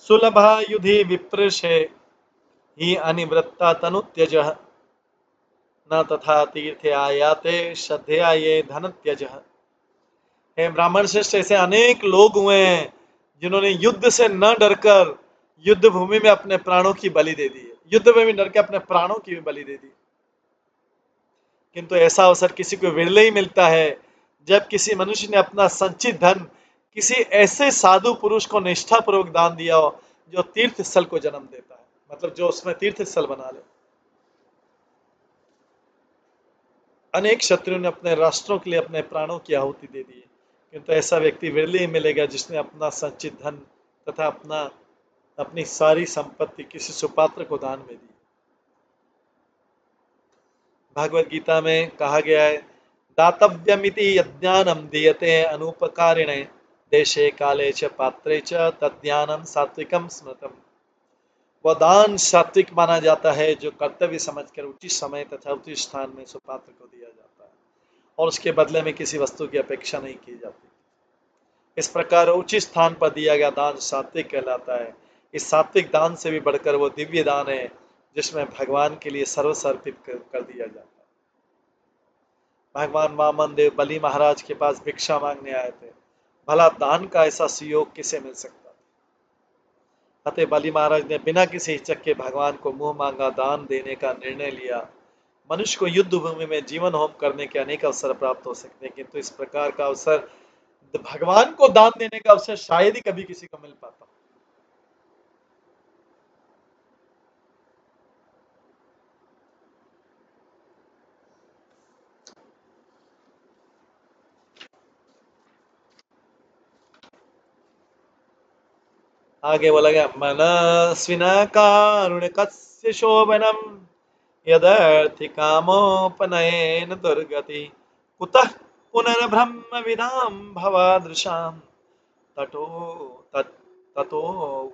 सुलभा युधि विप्रशे ही अनिवृत्ता तनु त्यज न तथा तीर्थे आयाते श्रद्धया ये धन त्यज। हे ब्राह्मण श्रेष्ठ, ऐसे अनेक लोग हुए हैं जिन्होंने युद्ध से न डरकर युद्ध भूमि में अपने प्राणों की बलि दे दी है, युद्ध में भी डर के अपने प्राणों की भी बलि दे दी। किंतु ऐसा अवसर किसी को विरले ही मिलता है जब किसी मनुष्य ने अपना संचित धन किसी ऐसे साधु पुरुष को निष्ठापूर्वक दान दिया हो जो तीर्थ स्थल को जन्म देता है, मतलब जो उसमें तीर्थ स्थल बना ले। अनेक शत्रुओं ने अपने राष्ट्रों के लिए अपने प्राणों की आहुति दे दी, किंतु ऐसा व्यक्ति विरले ही मिलेगा जिसने अपना संचित धन तथा अपनी सारी संपत्ति किसी सुपात्र को दान में दी। भागवत गीता में कहा गया है, दातव्यमिति यज्ञानम दीयते अनुपकारिणे देशे काले च पात्रे च तद्ज्ञानम सात्विकम स्मृतम। वह दान सात्विक माना जाता है जो कर्तव्य समझकर उचित समय तथा उचित स्थान में सुपात्र को दिया जाता है और उसके बदले में किसी वस्तु की अपेक्षा नहीं की जाती। इस प्रकार उचित स्थान पर दिया गया दान सात्विक कहलाता है। इस सात्विक दान से भी बढ़कर वो दिव्य दान है जिसमें भगवान के लिए सर्वस्व अर्पित कर दिया जाता है। भगवान वामन देव बलि महाराज के पास भिक्षा मांगने आए थे। भला दान का ऐसा सुयोग किसे मिल सकता था? अतः बलि महाराज ने बिना किसी हिचक के भगवान को मुंह मांगा दान देने का निर्णय लिया। मनुष्य को युद्ध भूमि में जीवन होम करने के अनेक अवसर प्राप्त हो सकते हैं, किंतु इस प्रकार का अवसर भगवान को दान देने का अवसर शायद ही कभी किसी को मिल पाता। आगे बोला गया, मनस्विना कारुणिकस्य शोभनम यदर्थि कामोपनयेन दुर्गति कुतः पुनर्ब्रह्म विदाम भवादृशाम ततो ततो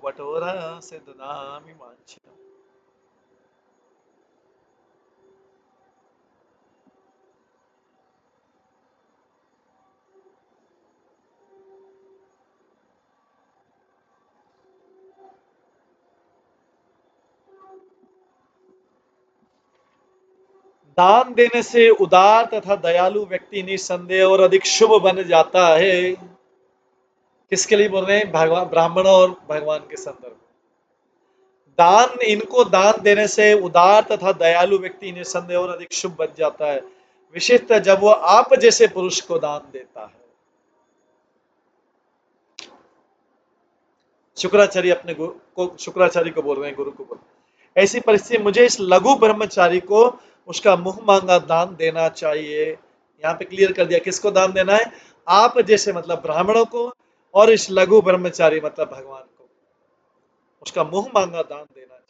वटोर से ददामि वांछितम्। दान देने से उदार तथा दयालु व्यक्ति निसंदेह और अधिक शुभ बन जाता है। किसके लिए बोल रहे हैं? भगवान, ब्राह्मणों और भगवान के संदर्भ में। दान, इनको दान देने से उदार तथा दयालु व्यक्ति निसंदेह और अधिक शुभ बन जाता है, विशेषतः जब वो आप जैसे पुरुष को दान देता है। शुक्राचार्य को बोल रहे हैं, गुरु को बोल रहे हैं, ऐसी परिस्थिति मुझे इस लघु ब्रह्मचारी को उसका मुंह मांगा दान देना चाहिए। यहाँ पे क्लियर कर दिया किसको दान देना है? आप जैसे मतलब ब्राह्मणों को, और इस लघु ब्रह्मचारी मतलब भगवान को उसका मुंह मांगा दान देना चाहिए।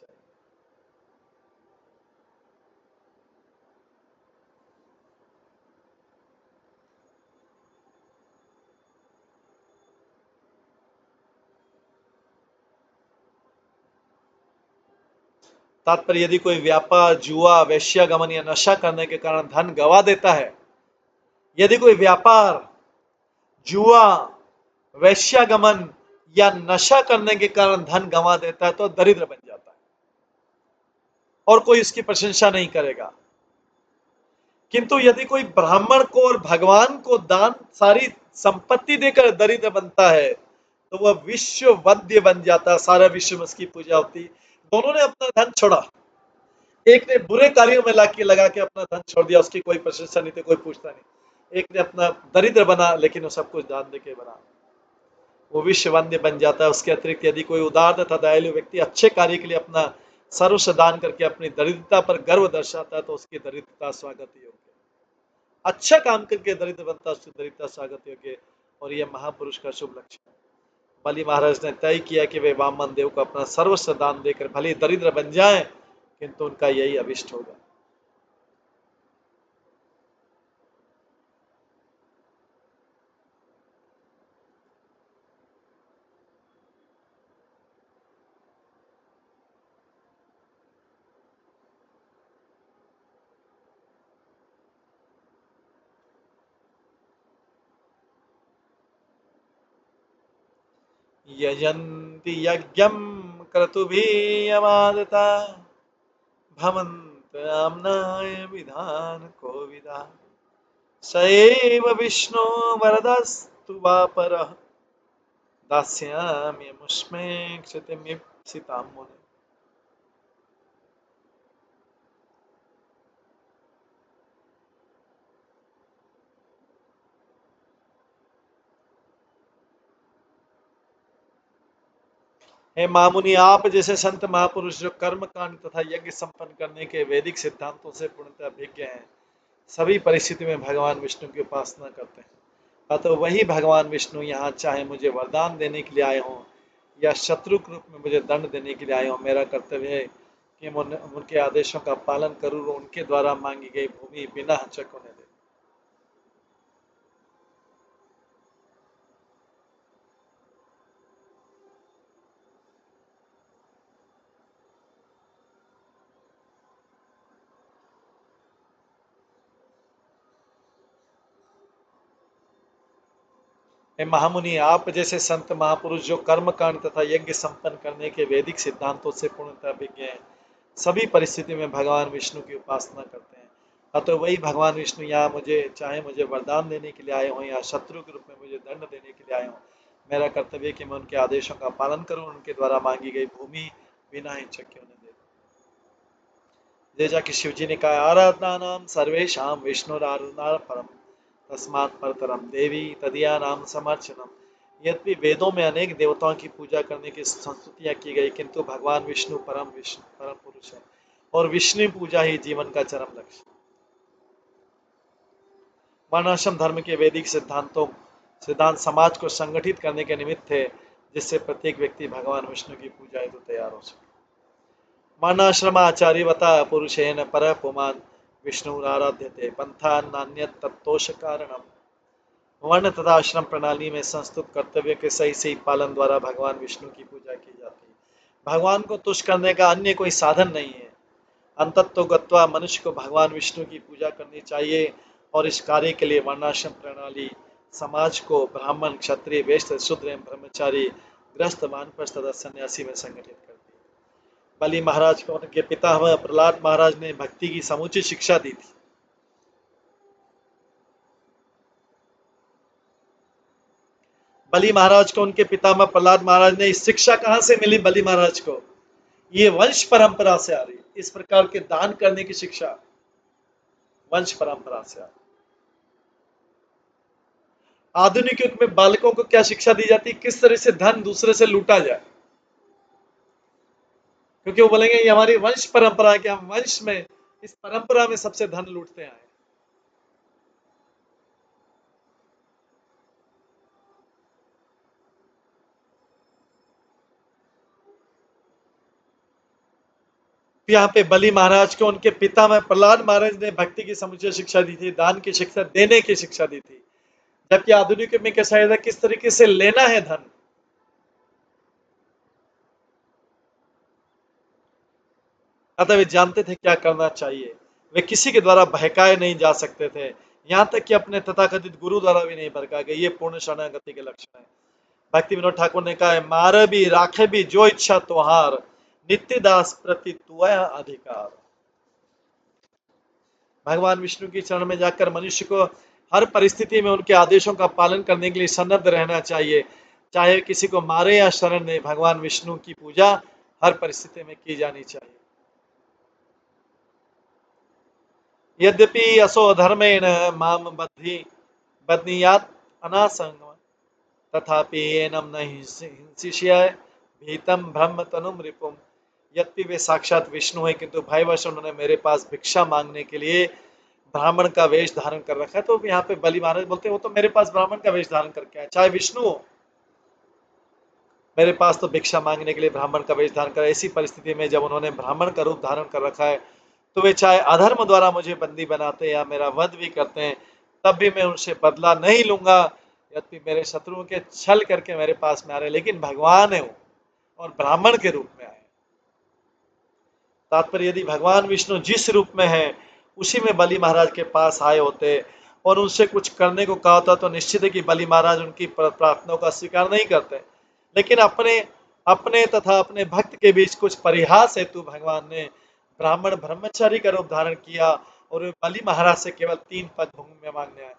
तात्पर्य, यदि कोई व्यापार जुआ, वेश्यागमन या नशा करने के कारण धन गवा देता है, यदि कोई व्यापार जुआ, वेश्यागमन या नशा करने के कारण धन गंवा देता है तो दरिद्र बन जाता है और कोई इसकी प्रशंसा नहीं करेगा। किंतु यदि कोई ब्राह्मण को और भगवान को दान सारी संपत्ति देकर दरिद्र बनता है तो वह विश्व वध्य बन जाता है, सारा विश्व में उसकी पूजा होती। दोनों ने अपना धन छोड़ा, एक ने बुरे कार्यों में लगा के अपना धन छोड़ दिया, उसकी कोई प्रशंसा नहीं थी, कोई पूछता नहीं। एक ने अपना दरिद्र बना लेकिन वो सब कुछ दान देके बना, वो विश्ववंद्य बन जाता है। उसके अतिरिक्त यदि कोई उदार तथा दयालु व्यक्ति अच्छे कार्य के लिए अपना सर्वस्व दान करके अपनी दरिद्रता पर गर्व दर्शाता है तो उसकी दरिद्रता स्वागत योग्य। अच्छा काम करके दरिद्र बनता है, उसकी दरिद्रता स्वागत योग्य, और यह महापुरुष का शुभ लक्षण है। बलि महाराज ने तय किया कि वे वामन देव को अपना सर्वस्व दान देकर भले दरिद्र बन जाएं, किंतु उनका यही अभिष्ट होगा। यजन्ति यज्ञं क्रतुभिर्यमादता भवन्त आम्नाय विधान कोविदा स एव विष्णु वरदस्तु वा परः दास्याम्यमुष्मे क्षितिमीप्सितां मुने। हे मामुनि, आप जैसे संत महापुरुष जो कर्म कांड तथा यज्ञ संपन्न करने के वैदिक सिद्धांतों से पूर्णतः अभिज्ञ हैं, सभी परिस्थिति में भगवान विष्णु की उपासना करते हैं। अतः वही भगवान विष्णु यहाँ चाहे मुझे वरदान देने के लिए आए हों या शत्रु के रूप में मुझे दंड देने के लिए आए हों, मेरा कर्तव्य है कि मैं उनके आदेशों का पालन करूँ और उनके द्वारा मांगी गई भूमि बिना हचक होने दे। हे महामुनि, आप जैसे संत महापुरुष जो कर्म कांड तथा यज्ञ संपन्न करने के वैदिक सिद्धांतों से पूर्णतः अभिज्ञ हैं, सभी परिस्थिति में भगवान विष्णु की उपासना करते हैं। अतः वही भगवान विष्णु यहाँ चाहे मुझे वरदान देने के लिए आए हों या शत्रु के रूप में मुझे दंड देने के लिए आए हों, मेरा कर्तव्य है कि मैं उनके आदेशों का पालन करूं, उनके द्वारा मांगी गई भूमि बिना हिचक के उन्हें दे। जैसा कि शिव जी ने कहा, आराधना नाम सर्वेशाम विष्णुराराधना परम तस्मात् परतरम देवी तदिया नाम समर्चनम। यद्यपि वेदों में अनेक देवताओं की पूजा करने की संस्तुतियां की गई, किंतु भगवान विष्णु परम पुरुष है और विष्णु पूजा ही जीवन का चरम लक्ष्य। वर्णाश्रम धर्म के वैदिक सिद्धांत समाज को संगठित करने के निमित्त थे, जिससे प्रत्येक व्यक्ति भगवान विष्णु की पूजा हेतु तैयार हो सके। वर्णाश्रमाचार्यवता पुरुषेण परः पुमान् विष्णुराराध्यते पंथा नान्यत् तत्तोष कारणम। वर्ण तथा आश्रम प्रणाली में संस्तुत कर्तव्य के सही पालन द्वारा भगवान विष्णु की पूजा की जाती है। भगवान को तुष्ट करने का अन्य कोई साधन नहीं है। अंततो गत्वा मनुष्य को भगवान विष्णु की पूजा करनी चाहिए और इस कार्य के लिए वर्णाश्रम प्रणाली समाज को ब्राह्मण, क्षत्रिय, वैश्य, शूद्र एवं ब्रह्मचारी, गृहस्थ, वानप्रस्थ तथा सन्यासी में संगठित करती है। बलि महाराज को उनके पितामह प्रहलाद महाराज ने भक्ति की समुचित शिक्षा दी थी। बलि महाराज को उनके पितामह प्रहलाद महाराज ने इस शिक्षा कहां से मिली? बलि महाराज को ये वंश परंपरा से आ रही। इस प्रकार के दान करने की शिक्षा वंश परंपरा से आ रही। आधुनिक युग में बालकों को क्या शिक्षा दी जाती है? किस तरह से धन दूसरे से लूटा जाए, क्योंकि वो बोलेंगे ये हमारी वंश परंपरा है कि हम वंश में, इस परंपरा में सबसे धन लूटते आए। यहाँ पे बलि महाराज को उनके पिता में प्रहलाद महाराज ने भक्ति की समुचित शिक्षा दी थी, दान की शिक्षा, देने की शिक्षा दी थी। जबकि आधुनिक में कैसा है, किस तरीके से लेना है धन। अतः वे जानते थे क्या करना चाहिए। वे किसी के द्वारा बहकाए नहीं जा सकते थे, यहाँ तक कि अपने तथाकथित गुरु द्वारा भी नहीं भड़काए गए। ये पूर्ण शरणागति के लक्षण है। भक्ति विनोद ठाकुर ने कहा है, मार भी राखे भी जो इच्छा तोहार, नित्य दास प्रति तुआ अधिकार। भगवान विष्णु की चरण में जाकर मनुष्य को हर परिस्थिति में उनके आदेशों का पालन करने के लिए सन्नद्ध रहना चाहिए। चाहे किसी को मारे या शरण दे, भगवान विष्णु की पूजा हर परिस्थिति में की जानी चाहिए। यद्यपि असो धर्मेण माम बध्नीयात् अनासंगम तथापि एनम न हिंसिष्याय भीतम ब्रह्म तनुम रिपुम। यद्यपि वे साक्षात विष्णु है, किंतु भयवश उन्होंने मेरे पास भिक्षा मांगने के लिए ब्राह्मण का वेश धारण कर रखा है। तो यहाँ पे बलि महाराज बोलते हैं वो तो मेरे पास ब्राह्मण का वेश धारण करके आए, चाहे विष्णु हो, मेरे पास तो भिक्षा मांगने के लिए ब्राह्मण का वेश धारण कर। ऐसी परिस्थिति में जब उन्होंने ब्राह्मण का रूप धारण कर रखा है, तो वे चाहे अधर्म द्वारा मुझे बंदी बनाते या मेरा वध भी करते हैं, तब भी मैं उनसे बदला नहीं लूंगा। यद्यपि मेरे शत्रुओं के छल करके मेरे पास में आ रहे, लेकिन भगवान है वो और ब्राह्मण के रूप में आए। तात्पर्य, यदि भगवान विष्णु जिस रूप में है उसी में बलि महाराज के पास आए होते और उनसे कुछ करने को कहा होता, तो निश्चित है कि बलि महाराज उनकी प्रार्थनाओं का स्वीकार नहीं करते, लेकिन अपने अपने तथा अपने भक्त के बीच कुछ परिहास हेतु भगवान ने ब्राह्मण ब्रह्मचारी का रूप धारण किया और वे बलि महाराज से केवल 3 पद भूमि में मांगने आए।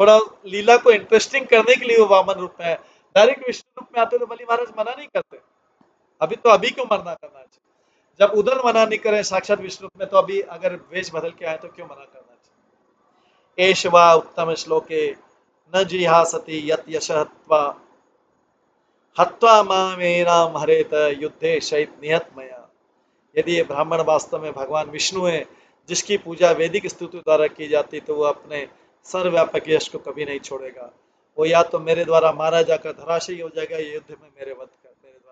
थोड़ा लीला को इंटरेस्टिंग करने के लिए वो वामन रूप में है। डायरेक्ट विष्णु रूप में आते तो बलि महाराज मना नहीं करते। अभी क्यों मना करना चाहिए? जब उधर मना नहीं करें साक्षात विष्णु रूप में, तो अभी अगर वेश बदल के आए तो क्यों मना करना चाहिए? एष वा उत्तम श्लोके न जिहासति यत यशहत्वा हत्वा मामेनाम हरेत युद्धे शैत निहत मया। यदि ये ब्राह्मण वास्तव में भगवान विष्णु है जिसकी पूजा वैदिक स्तुति द्वारा की जाती, तो वो अपने सर्वव्यापक यश को कभी नहीं छोड़ेगा। वो या तो मेरे द्वारा मारा जाकर धराशायी हो जाएगा, या युद्ध में मेरे द्वारा वध कर दिया जाएगा।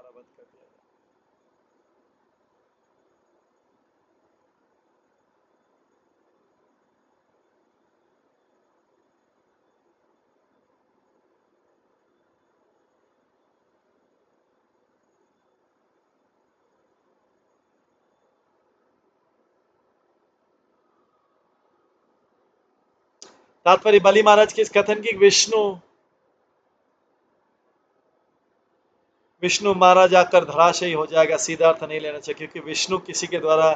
तात्पर्य बलि महाराज के इस कथन की विष्णु मारा जाकर धराशायी हो जाएगा, सीधा अर्थ नहीं लेना चाहिए, क्योंकि विष्णु किसी के द्वारा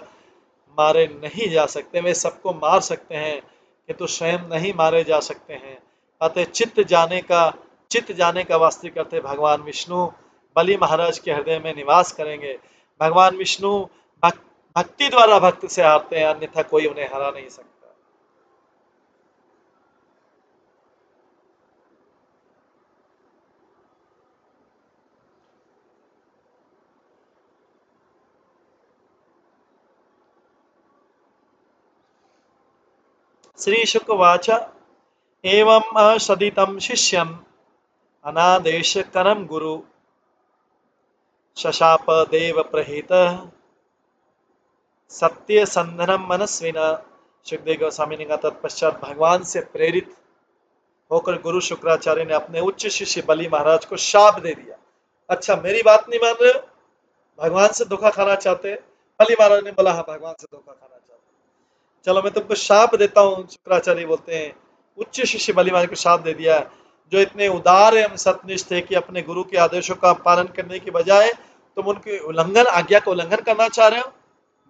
मारे नहीं जा सकते। वे सबको मार सकते हैं किंतु स्वयं नहीं मारे जा सकते हैं। अतः चित्त जाने का वास्तविक अर्थ है भगवान विष्णु बलि महाराज के हृदय में निवास करेंगे। भगवान विष्णु भक्ति द्वारा भक्त से हारते हैं, अन्यथा कोई उन्हें हरा नहीं सकता। श्री शुकवाच एवं असदितं शिष्यम् अनादेश करम गुरु शशाप देव प्रहित सत्य संधनम मनस्विना। सुखदेव गोस्वामी ने कहा, तत्पश्चात भगवान से प्रेरित होकर गुरु शुक्राचार्य ने अपने उच्च शिष्य बलि महाराज को शाप दे दिया। अच्छा, मेरी बात नहीं मान रहे हो, भगवान से धोखा खाना चाहते? बलि महाराज ने बोला, हाँ भगवान से धोखा खाना चाहते, चलो मैं तुमको शाप देता हूँ। शुक्राचार्य बोलते हैं उच्च शिष्य बलि महाराज को शाप दे दिया, जो इतने उदार एवं सत्यनिष्ठ थे कि अपने गुरु के आदेशों का पालन करने के बजाय तुम उनके आज्ञा का उल्लंघन करना चाह रहे हो।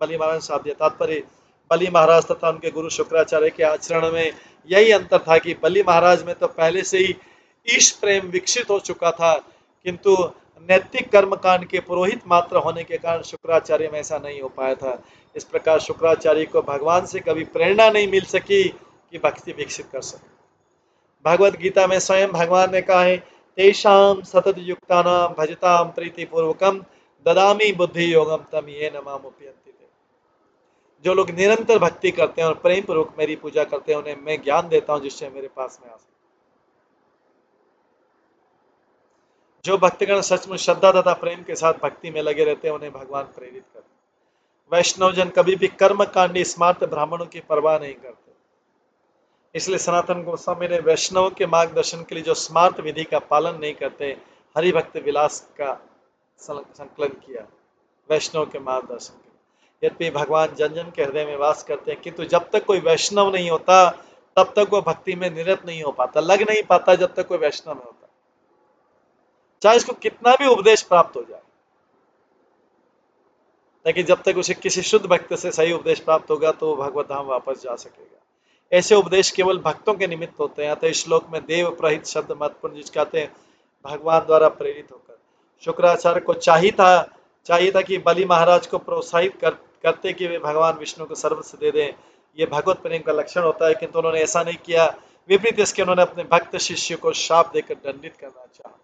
बलि महाराज ने शाप दिया। तात्पर्य बलि महाराज तथा उनके गुरु शुक्राचार्य के आचरण में यही अंतर था कि बलि महाराज में तो पहले से ही ईश प्रेम विकसित हो चुका था, किंतु नैतिक कर्मकांड के पुरोहित मात्र होने के कारण शुक्राचार्य में ऐसा नहीं हो पाया था। इस प्रकार शुक्राचार्य को भगवान से कभी प्रेरणा नहीं मिल सकी कि भक्ति विकसित कर सके। भगवत गीता में स्वयं भगवान ने कहा है, तेषाम सतत युक्तानाम भजताम प्रीति पूर्वकम ददामी बुद्धि योगम तम ये नमामुपयन्ति। जो लोग निरंतर भक्ति करते हैं और प्रेम पूर्वक मेरी पूजा करते हैं, उन्हें मैं ज्ञान देता हूं जिससे मेरे पास में आ सके। जो भक्तगण सचमुच श्रद्धा तथा प्रेम के साथ भक्ति में लगे रहते हैं, उन्हें भगवान प्रेरित करते हैं। वैष्णव जन कभी भी कर्म कांडी स्मार्त ब्राह्मणों की परवाह नहीं करते। इसलिए सनातन गोस्वामी ने वैष्णव के मार्गदर्शन के लिए जो स्मार्त विधि का पालन नहीं करते, हरिभक्त विलास का संकलन किया वैष्णव के मार्गदर्शन के लिए। यद्यपि भगवान जन जन के हृदय में वास करते हैं, किंतु जब तक कोई वैष्णव नहीं होता तब तक वो भक्ति में निरत नहीं हो पाता, लग नहीं पाता जब तक कोई वैष्णव नहीं होता, चाहे इसको कितना भी उपदेश प्राप्त हो जाए। लेकिन जब तक उसे किसी शुद्ध भक्त से सही उपदेश प्राप्त होगा तो वो भगवत धाम वापस जा सकेगा। ऐसे उपदेश केवल भक्तों के निमित्त होते हैं। अतः इस श्लोक में देव प्रहित शब्द महत्वपूर्ण, जिस कहते हैं भगवान द्वारा प्रेरित होकर। शुक्राचार्य को चाहिए था कि बलि महाराज को प्रोत्साहित करते कि वे भगवान विष्णु को सर्वस्व दे दें। ये भगवत प्रेम का लक्षण होता है, किंतु उन्होंने ऐसा नहीं किया। विपरीत इसके उन्होंने अपने भक्त शिष्य को शाप देकर दंडित करना चाहा।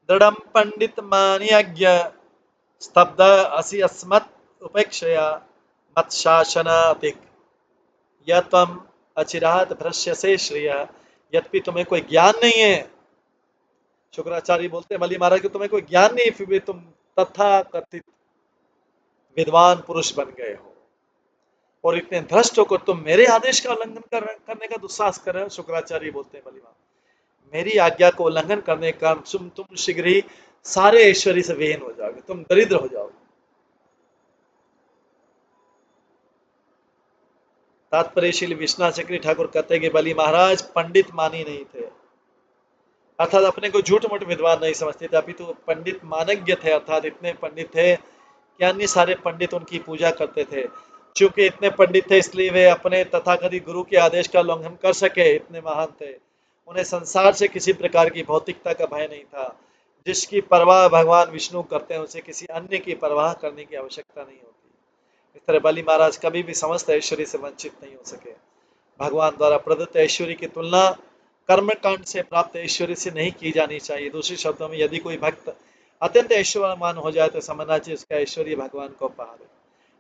दृढ़ पंडित मान्यज्ञ स्तब्ध असि अस्मत् उपेक्षया मत शासनातिक यत्वम अचिरात भ्रश्यसे श्रिय। यद्यपि तुम्हें कोई ज्ञान नहीं है, शुक्राचार्य बोलते हैं बलि महाराज को, तुम्हें कोई ज्ञान नहीं, फिर भी तुम तथा कथित विद्वान पुरुष बन गए हो और इतने भ्रष्ट होकर तुम मेरे आदेश का उल्लंघन करने का दुस्साहस कर रहे हो। शुक्राचार्य बोलते हैं बलि महाराज, मेरी आज्ञा को उल्लंघन करने के कारण तुम शीघ्र ही सारे ऐश्वर्य से विहीन हो जाओगे, तुम दरिद्र हो जाओगे। तात्पर्य श्री विश्वनाथ चक्री ठाकुर कहते हैं कि बली महाराज पंडित मानी नहीं थे, अर्थात अपने को झूठ मूठ विद्वान नहीं समझते थे, अभी तो पंडित मानज्ञ थे, अर्थात इतने पंडित थे कि अन्य सारे पंडित उनकी पूजा करते थे। चूंकि इतने पंडित थे इसलिए वे अपने तथाकथित गुरु के आदेश का उल्लंघन कर सके, इतने महान थे। उन्हें संसार से किसी प्रकार की भौतिकता का भय नहीं था। जिसकी परवाह भगवान विष्णु करते हैं उसे किसी अन्य की परवाह करने की आवश्यकता नहीं होती। इस तरह बली महाराज कभी भी समस्त ऐश्वर्य से वंचित नहीं हो सके। भगवान द्वारा प्रदत्त ऐश्वर्य की तुलना कर्मकांड से प्राप्त ऐश्वर्य से नहीं की जानी चाहिए। दूसरे शब्दों में यदि कोई भक्त अत्यंत ऐश्वर्यवान हो जाए तो समझना चाहिए उसका ऐश्वर्य भगवान को उपहार है।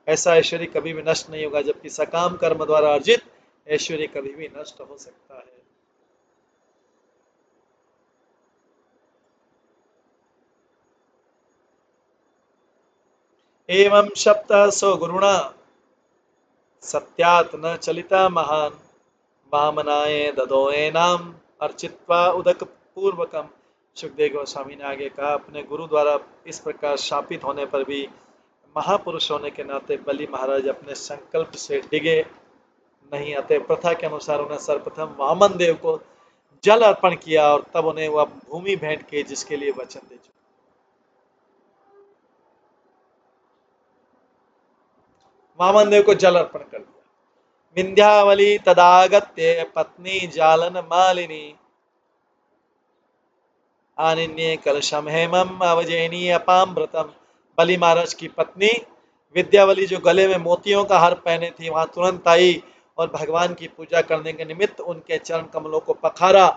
ऐसा ऐश्वर्य कभी भी नष्ट नहीं होगा, जबकि सकाम कर्म द्वारा अर्जित ऐश्वर्य कभी भी नष्ट हो सकता है। एवं शब्द सो गुरुणा सत्यात न चलिता महान वामनाए ददोए नाम अर्चित्वा उदक पूर्वकम। सुखदेव गोस्वामी ने आगे कहा, अपने गुरु द्वारा इस प्रकार शापित होने पर भी महापुरुष होने के नाते बलि महाराज अपने संकल्प से डिगे नहीं। अतः प्रथा के अनुसार उन्हें सर्वप्रथम वामन देव को जल अर्पण किया और तब उन्हें वह भूमि भेंट की जिसके लिए वचन दे चुके। वामन देव को जल अर्पण कर दिया। विंध्यावली तदागत्य पत्नी जालन मालिनी आनिन्ये कलशम हेमम अवजयनी अपामृतम। बलि महाराज की पत्नी विद्यावली जो गले में मोतियों का हार पहने थी वहां तुरंत आई और भगवान की पूजा करने के निमित्त उनके चरण कमलों को पखारा।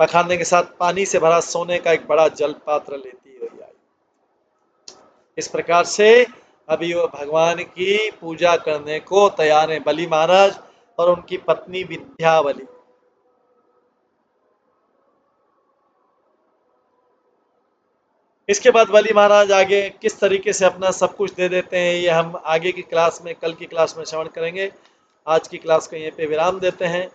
पखारने के साथ पानी से भरा सोने का एक बड़ा जल पात्र लेती हुई आई। इस प्रकार से अभी वो भगवान की पूजा करने को तैयार है, बलि महाराज और उनकी पत्नी विद्यावली। इसके बाद बलि महाराज आगे किस तरीके से अपना सब कुछ दे देते हैं ये हम आगे की क्लास में, कल की क्लास में श्रवण करेंगे। आज की क्लास को यहीं पे विराम देते हैं।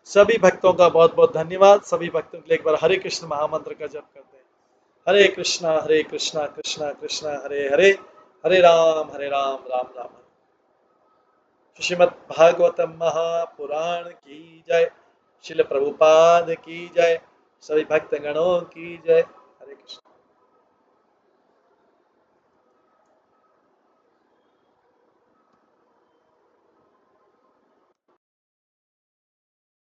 सभी भक्तों का बहुत बहुत धन्यवाद। सभी भक्तों के लिए एक बार हरे कृष्ण महामंत्र का जप करते हैं। हरे कृष्णा कृष्णा कृष्णा हरे हरे, हरे राम राम राम हरे। श्रीमद् भागवतम महापुराण की जय। श्रील प्रभुपाद की जय। सभी भक्तगणों की जय।